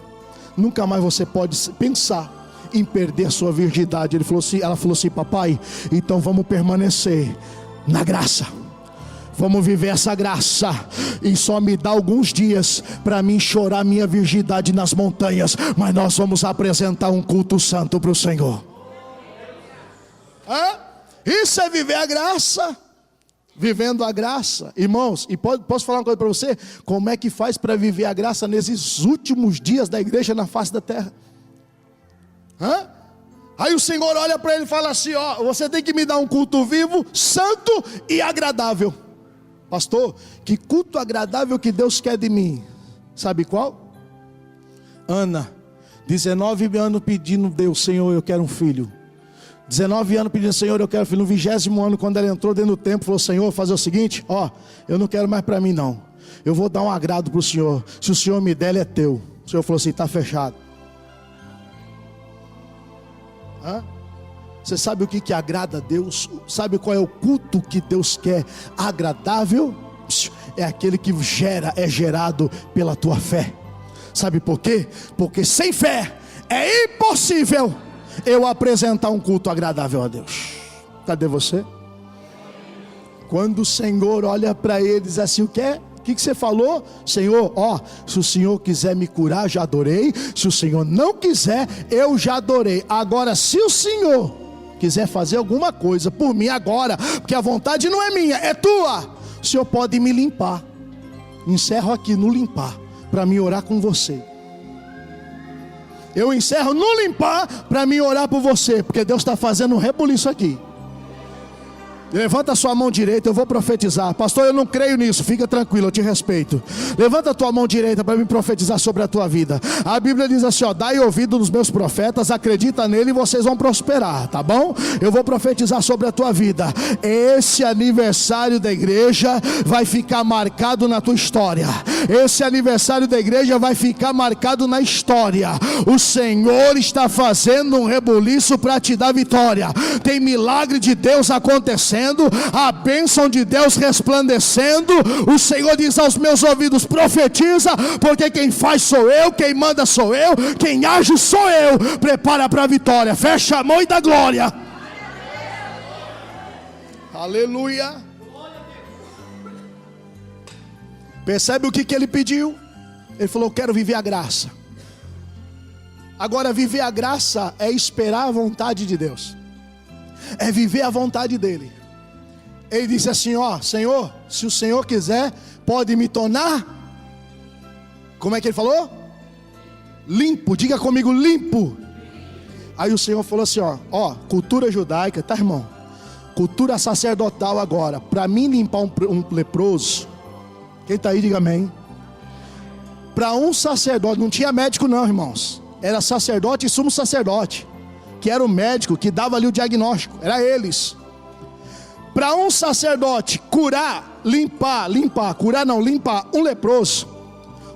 Nunca mais você pode pensar em perder a sua virgindade. Ela falou assim: papai, então vamos permanecer na graça. Vamos viver essa graça, e só me dá alguns dias para mim chorar minha virgindade nas montanhas, mas nós vamos apresentar um culto santo para o Senhor. Isso é viver a graça. Vivendo a graça, irmãos. E posso falar uma coisa para você? Como é que faz para viver a graça nesses últimos dias da igreja na face da terra? Aí o Senhor olha para ele e fala assim: ó, você tem que me dar um culto vivo, santo e agradável. Pastor, que culto agradável que Deus quer de mim? Sabe qual? Ana, 19 anos pedindo: Deus, Senhor, eu quero um filho. 19 anos pedindo: Senhor, eu quero um filho. No 20º ano, quando ela entrou dentro do templo, falou: Senhor, vou fazer o seguinte, ó, eu não quero mais para mim não, eu vou dar um agrado para o Senhor. Se o Senhor me der, ele é teu. O Senhor falou assim: está fechado. Você sabe o que agrada a Deus? Sabe qual é o culto que Deus quer agradável? É aquele que é gerado pela tua fé. Sabe por quê? Porque sem fé é impossível eu apresentar um culto agradável a Deus. Cadê você? Quando o Senhor olha para ele e diz assim: o que você falou? Senhor, ó, se o Senhor quiser me curar, já adorei. Se o Senhor não quiser, eu já adorei. Agora, se o Senhor quiser fazer alguma coisa por mim agora, porque a vontade não é minha, é tua, o Senhor pode me limpar. Encerro aqui no limpar, para mim orar com você. Eu encerro no limpar, para mim orar por você, porque Deus está fazendo um rebuliço aqui. Levanta a sua mão direita, eu vou profetizar. Pastor, eu não creio nisso, fica tranquilo, eu te respeito. Levanta a tua mão direita para me profetizar sobre a tua vida. A Bíblia diz assim, ó: dai ouvido nos meus profetas, acredita nele e vocês vão prosperar, tá bom? Eu vou profetizar sobre a tua vida. Esse aniversário da igreja vai ficar marcado na tua história. Esse aniversário da igreja vai ficar marcado na história. O Senhor está fazendo um rebuliço para te dar vitória. Tem milagre de Deus acontecendo, a bênção de Deus resplandecendo. O Senhor diz aos meus ouvidos: profetiza, porque quem faz sou eu, quem manda sou eu, quem age sou eu. Prepara para a vitória, fecha a mão e dá glória. Aleluia. Percebe o que ele pediu? Ele falou: eu quero viver a graça. Agora, viver a graça é esperar a vontade de Deus, é viver a vontade dele. Ele disse assim: ó, Senhor, se o Senhor quiser, pode me tornar, como é que ele falou? Limpo. Diga comigo: limpo. Aí o Senhor falou assim: ó, cultura judaica, tá, irmão? Cultura sacerdotal agora. Para mim limpar um leproso, quem está aí, diga amém. Para um sacerdote, não tinha médico não, irmãos. Era sacerdote e sumo sacerdote, que era o médico que dava ali o diagnóstico, era eles. Para um sacerdote curar um leproso,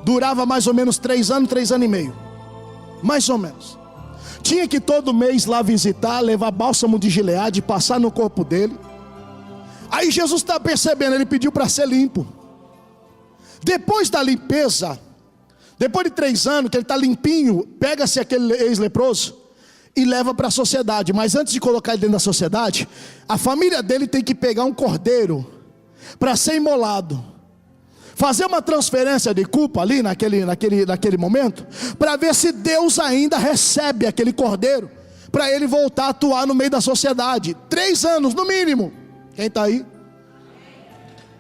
durava mais ou menos 3 anos, 3 anos e meio, mais ou menos. Tinha que todo mês lá visitar, levar bálsamo de Gileade, passar no corpo dele. Aí Jesus está percebendo, ele pediu para ser limpo. Depois da limpeza, depois de 3 anos que ele está limpinho, pega-se aquele ex-leproso e leva para a sociedade. Mas antes de colocar ele dentro da sociedade, a família dele tem que pegar um cordeiro para ser imolado, fazer uma transferência de culpa ali naquele momento, para ver se Deus ainda recebe aquele cordeiro, para ele voltar a atuar no meio da sociedade. 3 anos no mínimo. Quem está aí?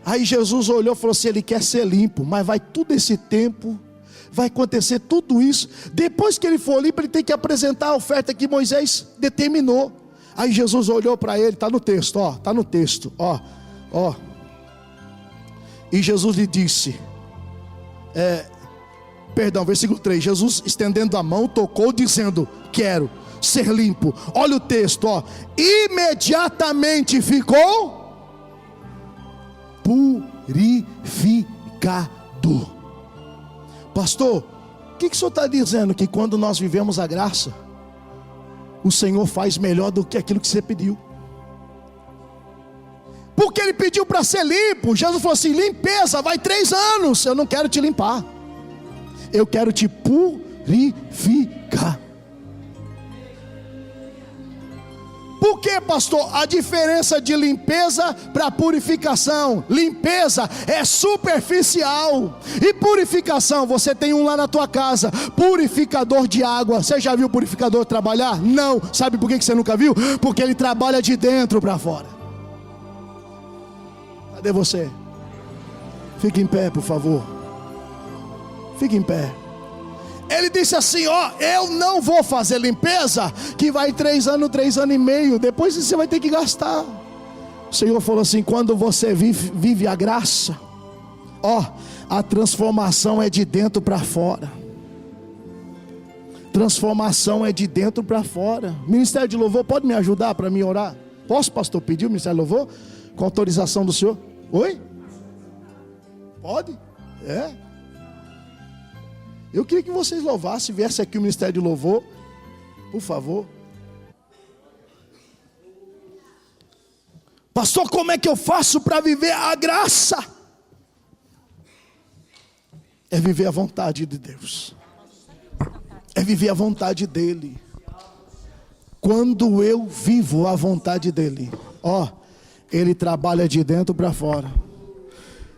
Aí Jesus olhou e falou assim: ele quer ser limpo, mas vai todo esse tempo, vai acontecer tudo isso. Depois que ele for limpo, ele tem que apresentar a oferta que Moisés determinou. Aí Jesus olhou para ele, está no texto, ó, está no texto, ó. E Jesus lhe disse, versículo 3, Jesus estendendo a mão, tocou dizendo: quero ser limpo. Olha o texto, ó. Imediatamente ficou purificado. Pastor, o que o senhor está dizendo? Que quando nós vivemos a graça, o Senhor faz melhor do que aquilo que você pediu. Porque ele pediu para ser limpo. Jesus falou assim: limpeza, vai 3 anos. Eu não quero te limpar, eu quero te purificar. Por que, pastor? A diferença de limpeza para purificação: limpeza é superficial, e purificação, você tem um lá na tua casa, purificador de água. Você já viu o purificador trabalhar? Não. Sabe por que você nunca viu? Porque ele trabalha de dentro para fora. Cadê você? Fique em pé, por favor. Fique em pé. Ele disse assim: ó, eu não vou fazer limpeza que vai 3 anos, 3 anos e meio, depois você vai ter que gastar. O Senhor falou assim: quando você vive a graça, ó, a transformação é de dentro para fora. Transformação é de dentro para fora. Ministério de Louvor, pode me ajudar para mim orar? Posso, pastor, pedir o Ministério de Louvor? Com autorização do senhor? Oi? Pode? Eu queria que vocês louvassem, viesse aqui o Ministério de Louvor, por favor. Pastor, como é que eu faço para viver a graça? É viver a vontade de Deus, é viver a vontade dEle. Quando eu vivo a vontade dEle, ó, Ele trabalha de dentro para fora.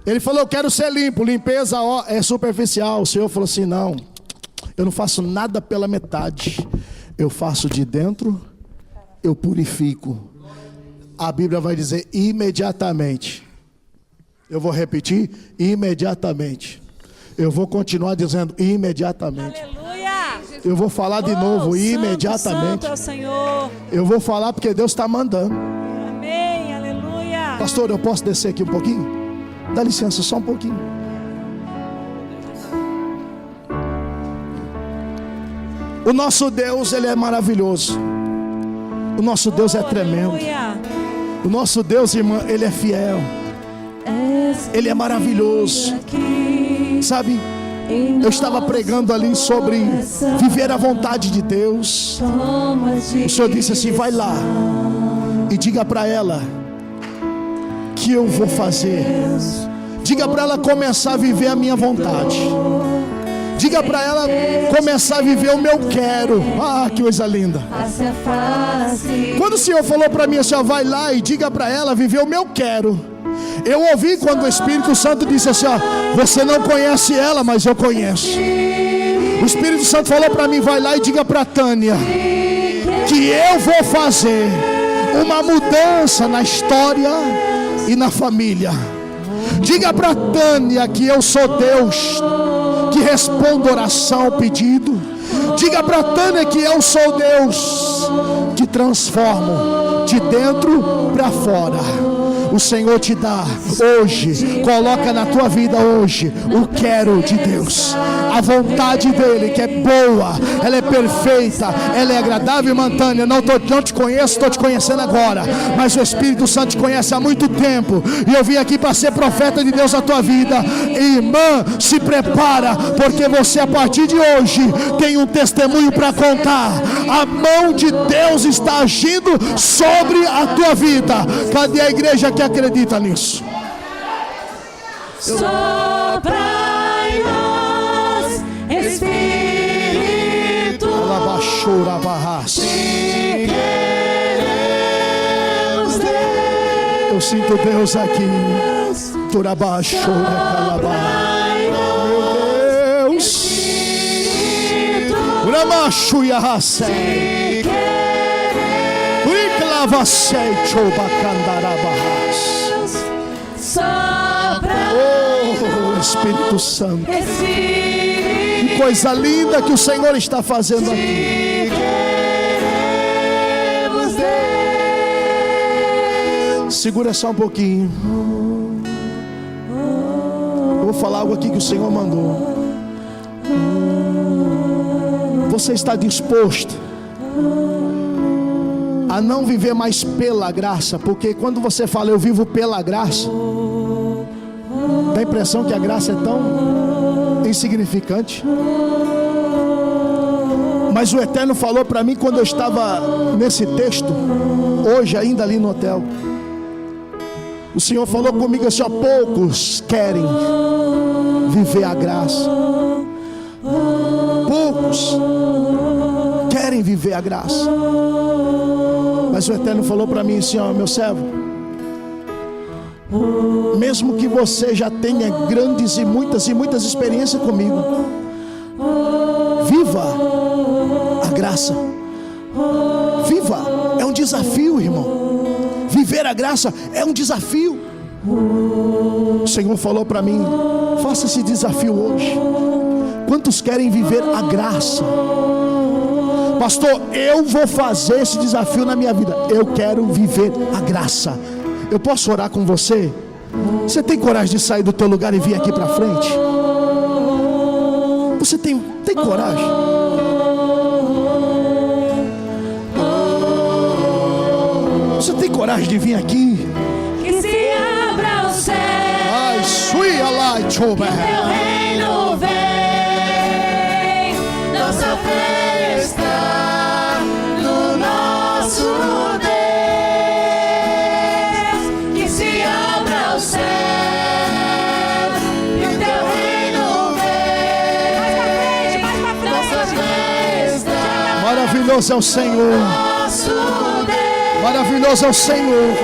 Ele falou: eu quero ser limpo. Limpeza, ó, é superficial. O Senhor falou assim: não, eu não faço nada pela metade, eu faço de dentro, eu purifico. A Bíblia vai dizer imediatamente. Eu vou repetir: imediatamente. Eu vou continuar dizendo imediatamente. Aleluia! Eu vou falar de novo, imediatamente. Santo é o Senhor. Eu vou falar porque Deus está mandando. Amém, aleluia. Pastor, eu posso descer aqui um pouquinho? Dá licença, só um pouquinho. O nosso Deus, Ele é maravilhoso. O nosso Deus é tremendo. O nosso Deus, irmã, Ele é fiel. Ele é maravilhoso. Sabe, eu estava pregando ali sobre viver a vontade de Deus. O Senhor disse assim: vai lá e diga para ela que eu vou fazer. Diga para ela começar a viver a minha vontade. Diga para ela começar a viver o meu quero. Ah, que coisa linda. Quando o Senhor falou para mim assim: ó, vai lá e diga para ela viver o meu quero, eu ouvi quando o Espírito Santo disse assim: ó, você não conhece ela, mas eu conheço. O Espírito Santo falou para mim: vai lá e diga para Tânia que eu vou fazer uma mudança na história e na família. Diga para Tânia que eu sou Deus que respondo oração, pedido. Diga para Tânia que eu sou Deus que transformo de dentro para fora. o Senhor te dá hoje. Coloca na tua vida hoje o quero de Deus, a vontade dele, que é boa, ela é perfeita, ela é agradável e momentânea. Não te conheço, estou te conhecendo agora, mas o Espírito Santo te conhece há muito tempo, e eu vim aqui para ser profeta de Deus na tua vida. Irmã, se prepara, porque você a partir de hoje tem um testemunho para contar. A mão de Deus está agindo sobre a tua vida. Cadê a igreja que acredita nisso? Sopra em nós, Espírito. Eu sinto Deus aqui. Meu Deus. Oh, Espírito Santo, que coisa linda que o Senhor está fazendo aqui. Segura só um pouquinho. Eu vou falar algo aqui que o Senhor mandou. Você está disposto a não viver mais pela graça? Porque quando você fala eu vivo pela graça, dá a impressão que a graça é tão insignificante. Mas o Eterno falou para mim quando eu estava nesse texto, hoje ainda ali no hotel. O Senhor falou comigo assim: ó, poucos querem viver a graça. Poucos querem viver a graça. Mas o Eterno falou para mim assim: ó, meu servo, mesmo que você já tenha grandes e muitas experiências comigo, viva a graça. Viva, é um desafio, irmão. Viver a graça é um desafio. O Senhor falou para mim: faça esse desafio hoje. Quantos querem viver a graça? Pastor, eu vou fazer esse desafio na minha vida. Eu quero viver a graça. Eu posso orar com você? Você tem coragem de sair do teu lugar e vir aqui para frente? Você tem coragem? Você tem coragem de vir aqui? Que se abra o céu. Ai, suia lá, choba. Teu reino vem. Nossa fé está no nosso Deus. Que se abra o céu e o teu reino vem. Mais pra frente. Nossa fé está. Maravilhoso é o Senhor. Nosso Deus. Maravilhoso é o Senhor.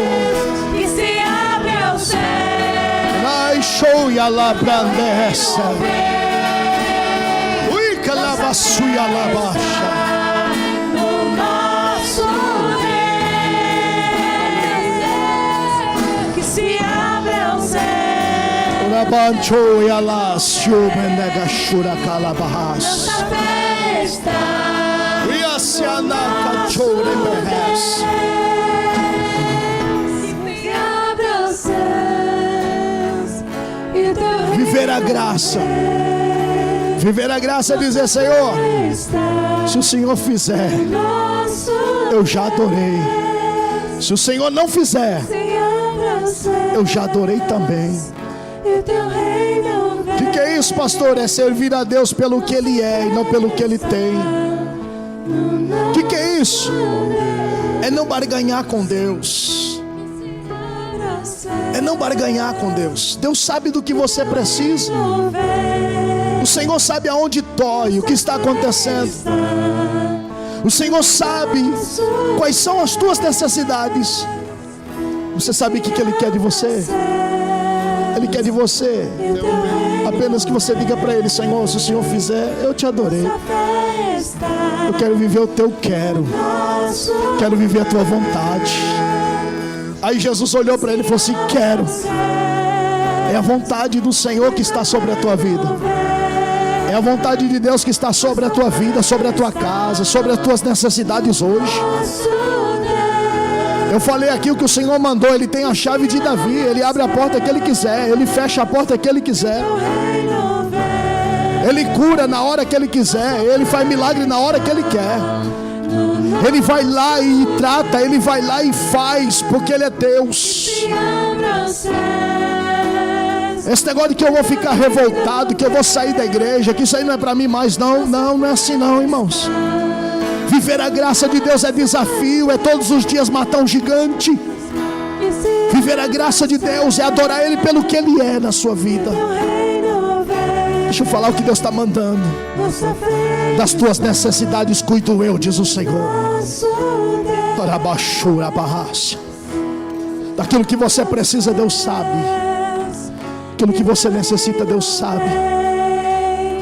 Que se abre o céu. Ai, show e alabrandessa. Ui, calabassuia alabaixa. No nosso Deus. Que se abre o céu. Urabancho e alasio benega shura calabahas. Nossa festa. Ria se anaca chore behas. Viver a graça. Viver a graça é dizer: Senhor, se o Senhor fizer, eu já adorei. Se o Senhor não fizer, eu já adorei também. O que é isso, pastor? É servir a Deus pelo que Ele é e não pelo que Ele tem. O que é isso? É não barganhar com Deus. É não barganhar com Deus. Deus sabe do que você precisa. O Senhor sabe aonde dói, o que está acontecendo. O Senhor sabe quais são as tuas necessidades. Você sabe o que Ele quer de você? Ele quer de você apenas que você diga para Ele: Senhor, se o Senhor fizer, eu te adorei. Eu quero viver o teu quero. Quero viver a tua vontade. Aí Jesus olhou para ele e falou assim: quero. É a vontade do Senhor que está sobre a tua vida. É a vontade de Deus que está sobre a tua vida, sobre a tua casa, sobre as tuas necessidades hoje. Eu falei aqui o que o Senhor mandou. Ele tem a chave de Davi. Ele abre a porta que Ele quiser. Ele fecha a porta que Ele quiser. Ele cura na hora que Ele quiser. Ele faz milagre na hora que Ele quer. Ele vai lá e trata. Ele vai lá e faz, porque Ele é Deus. Esse negócio de que eu vou ficar revoltado, que eu vou sair da igreja, que isso aí não é para mim mais. Não é assim não, irmãos. Viver a graça de Deus é desafio, é todos os dias matar um gigante. Viver a graça de Deus é adorar Ele pelo que Ele é na sua vida. Deixa eu falar o que Deus está mandando. Das tuas necessidades cuido eu, diz o Senhor. Daquilo que você precisa, Deus sabe. Aquilo que você necessita, Deus sabe.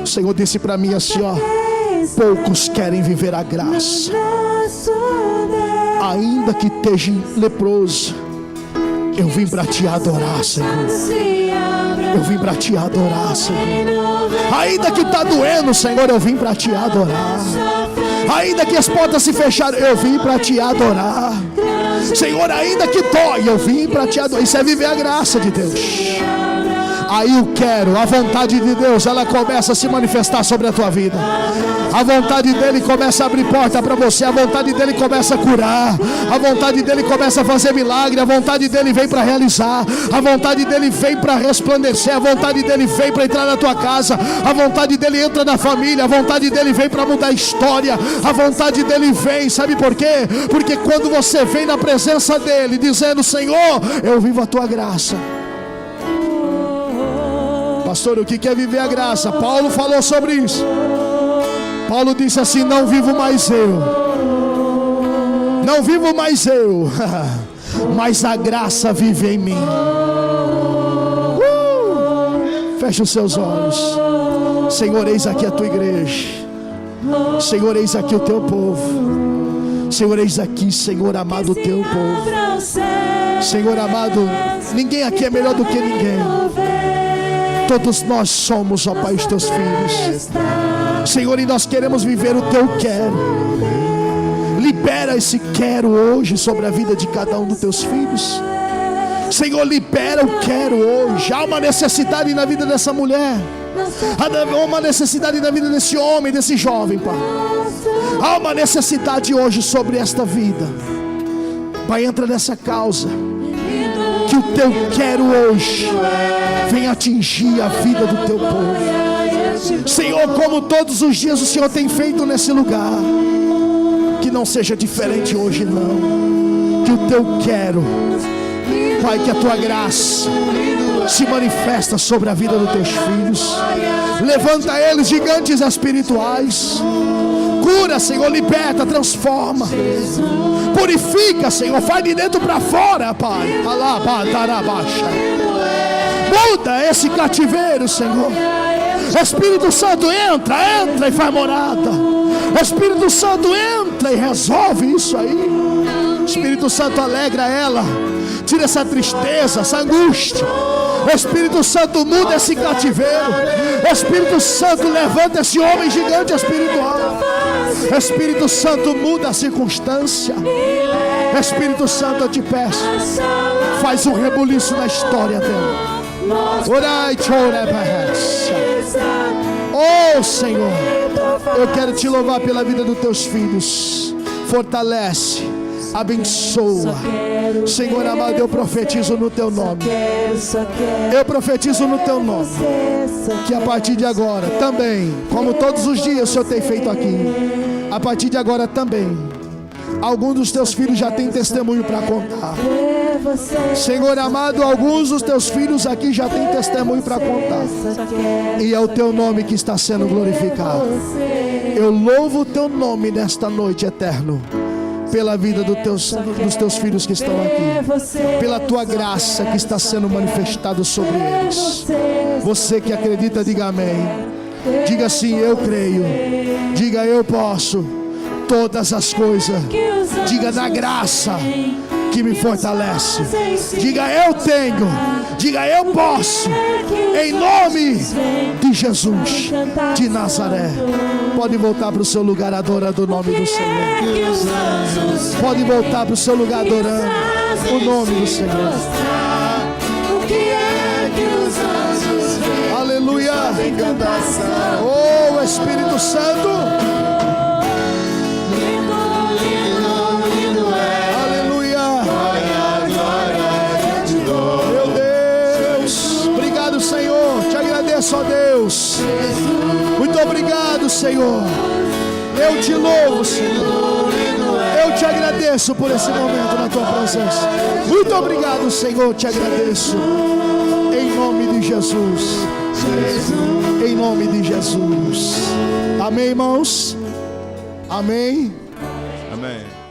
O Senhor disse para mim assim, ó: poucos querem viver a graça, ainda que esteja leproso. Eu vim para te adorar, Senhor. Eu vim para te adorar, Senhor. Ainda que está doendo, Senhor, eu vim para te adorar. Ainda que as portas se fecharam, eu vim para te adorar. Senhor, ainda que dói, eu vim para te adorar. Isso é viver a graça de Deus. Aí eu quero, a vontade de Deus, ela começa a se manifestar sobre a tua vida. A vontade dele começa a abrir porta para você. A vontade dele começa a curar. A vontade dele começa a fazer milagre. A vontade dele vem para realizar. A vontade dele vem para resplandecer. A vontade dele vem para entrar na tua casa. A vontade dele entra na família. A vontade dele vem para mudar a história. A vontade dele vem, sabe por quê? Porque quando você vem na presença dele, dizendo: Senhor, eu vivo a tua graça. Pastor, o que é viver a graça? Paulo falou sobre isso. Paulo disse assim: não vivo mais eu, não vivo mais eu, mas a graça vive em mim. Feche os seus olhos. Senhor, eis aqui a tua igreja. Senhor, eis aqui o teu povo. Senhor, eis aqui, Senhor amado, o teu povo. Senhor amado, ninguém aqui é melhor do que ninguém. Todos nós somos, ó Pai, os teus filhos. Senhor, e nós queremos viver o teu quero. Libera esse quero hoje sobre a vida de cada um dos teus filhos. Senhor, libera o quero hoje. Há uma necessidade na vida dessa mulher. Há uma necessidade na vida desse homem, desse jovem, Pai. Há uma necessidade hoje sobre esta vida. Pai, entra nessa causa. Que o teu quero hoje venha atingir a vida do teu povo. Senhor, como todos os dias o Senhor tem feito nesse lugar, que não seja diferente hoje não. Que o teu quero, Pai, que a tua graça se manifesta sobre a vida dos teus filhos. Levanta eles, gigantes espirituais. Cura, Senhor, liberta, transforma. Purifica, Senhor, faz de dentro para fora, Pai. Muda esse cativeiro, Senhor. Espírito Santo, entra e faz morada. Espírito Santo, entra e resolve isso aí. Espírito Santo, alegra ela. Tira essa tristeza, essa angústia. Espírito Santo, muda esse cativeiro. Espírito Santo, levanta esse homem gigante espiritual. Espírito Santo, muda a circunstância. Espírito Santo, eu te peço, faz um rebuliço na história dela. Orai, oh Senhor, eu quero te louvar pela vida dos teus filhos. Fortalece, abençoa. Senhor amado, eu profetizo no teu nome. Eu profetizo no teu nome que a partir de agora também, como todos os dias o Senhor tem feito aqui, a partir de agora também, alguns dos teus filhos já têm testemunho para contar. Senhor amado, alguns dos teus filhos aqui já têm testemunho para contar. E é o teu nome que está sendo glorificado. Eu louvo o teu nome nesta noite, eterno, pela vida dos teus filhos que estão aqui, pela tua graça que está sendo manifestada sobre eles. Você que acredita, diga amém. Diga assim: eu creio. Diga: eu posso todas as coisas. Diga: na graça que me fortalece. Diga eu tenho, diga eu posso, em nome de Jesus de Nazaré. Pode voltar para o seu lugar adorando o nome do Senhor. Pode voltar para o seu lugar adorando o nome do Senhor. O que é que os anjos veem? Aleluia. Oh, Espírito Santo. Ó Deus, muito obrigado, Senhor. Eu te louvo, Senhor. Eu te agradeço por esse momento na tua presença. Muito obrigado, Senhor. Te agradeço em nome de Jesus. Em nome de Jesus. Amém, irmãos? Amém. Amém.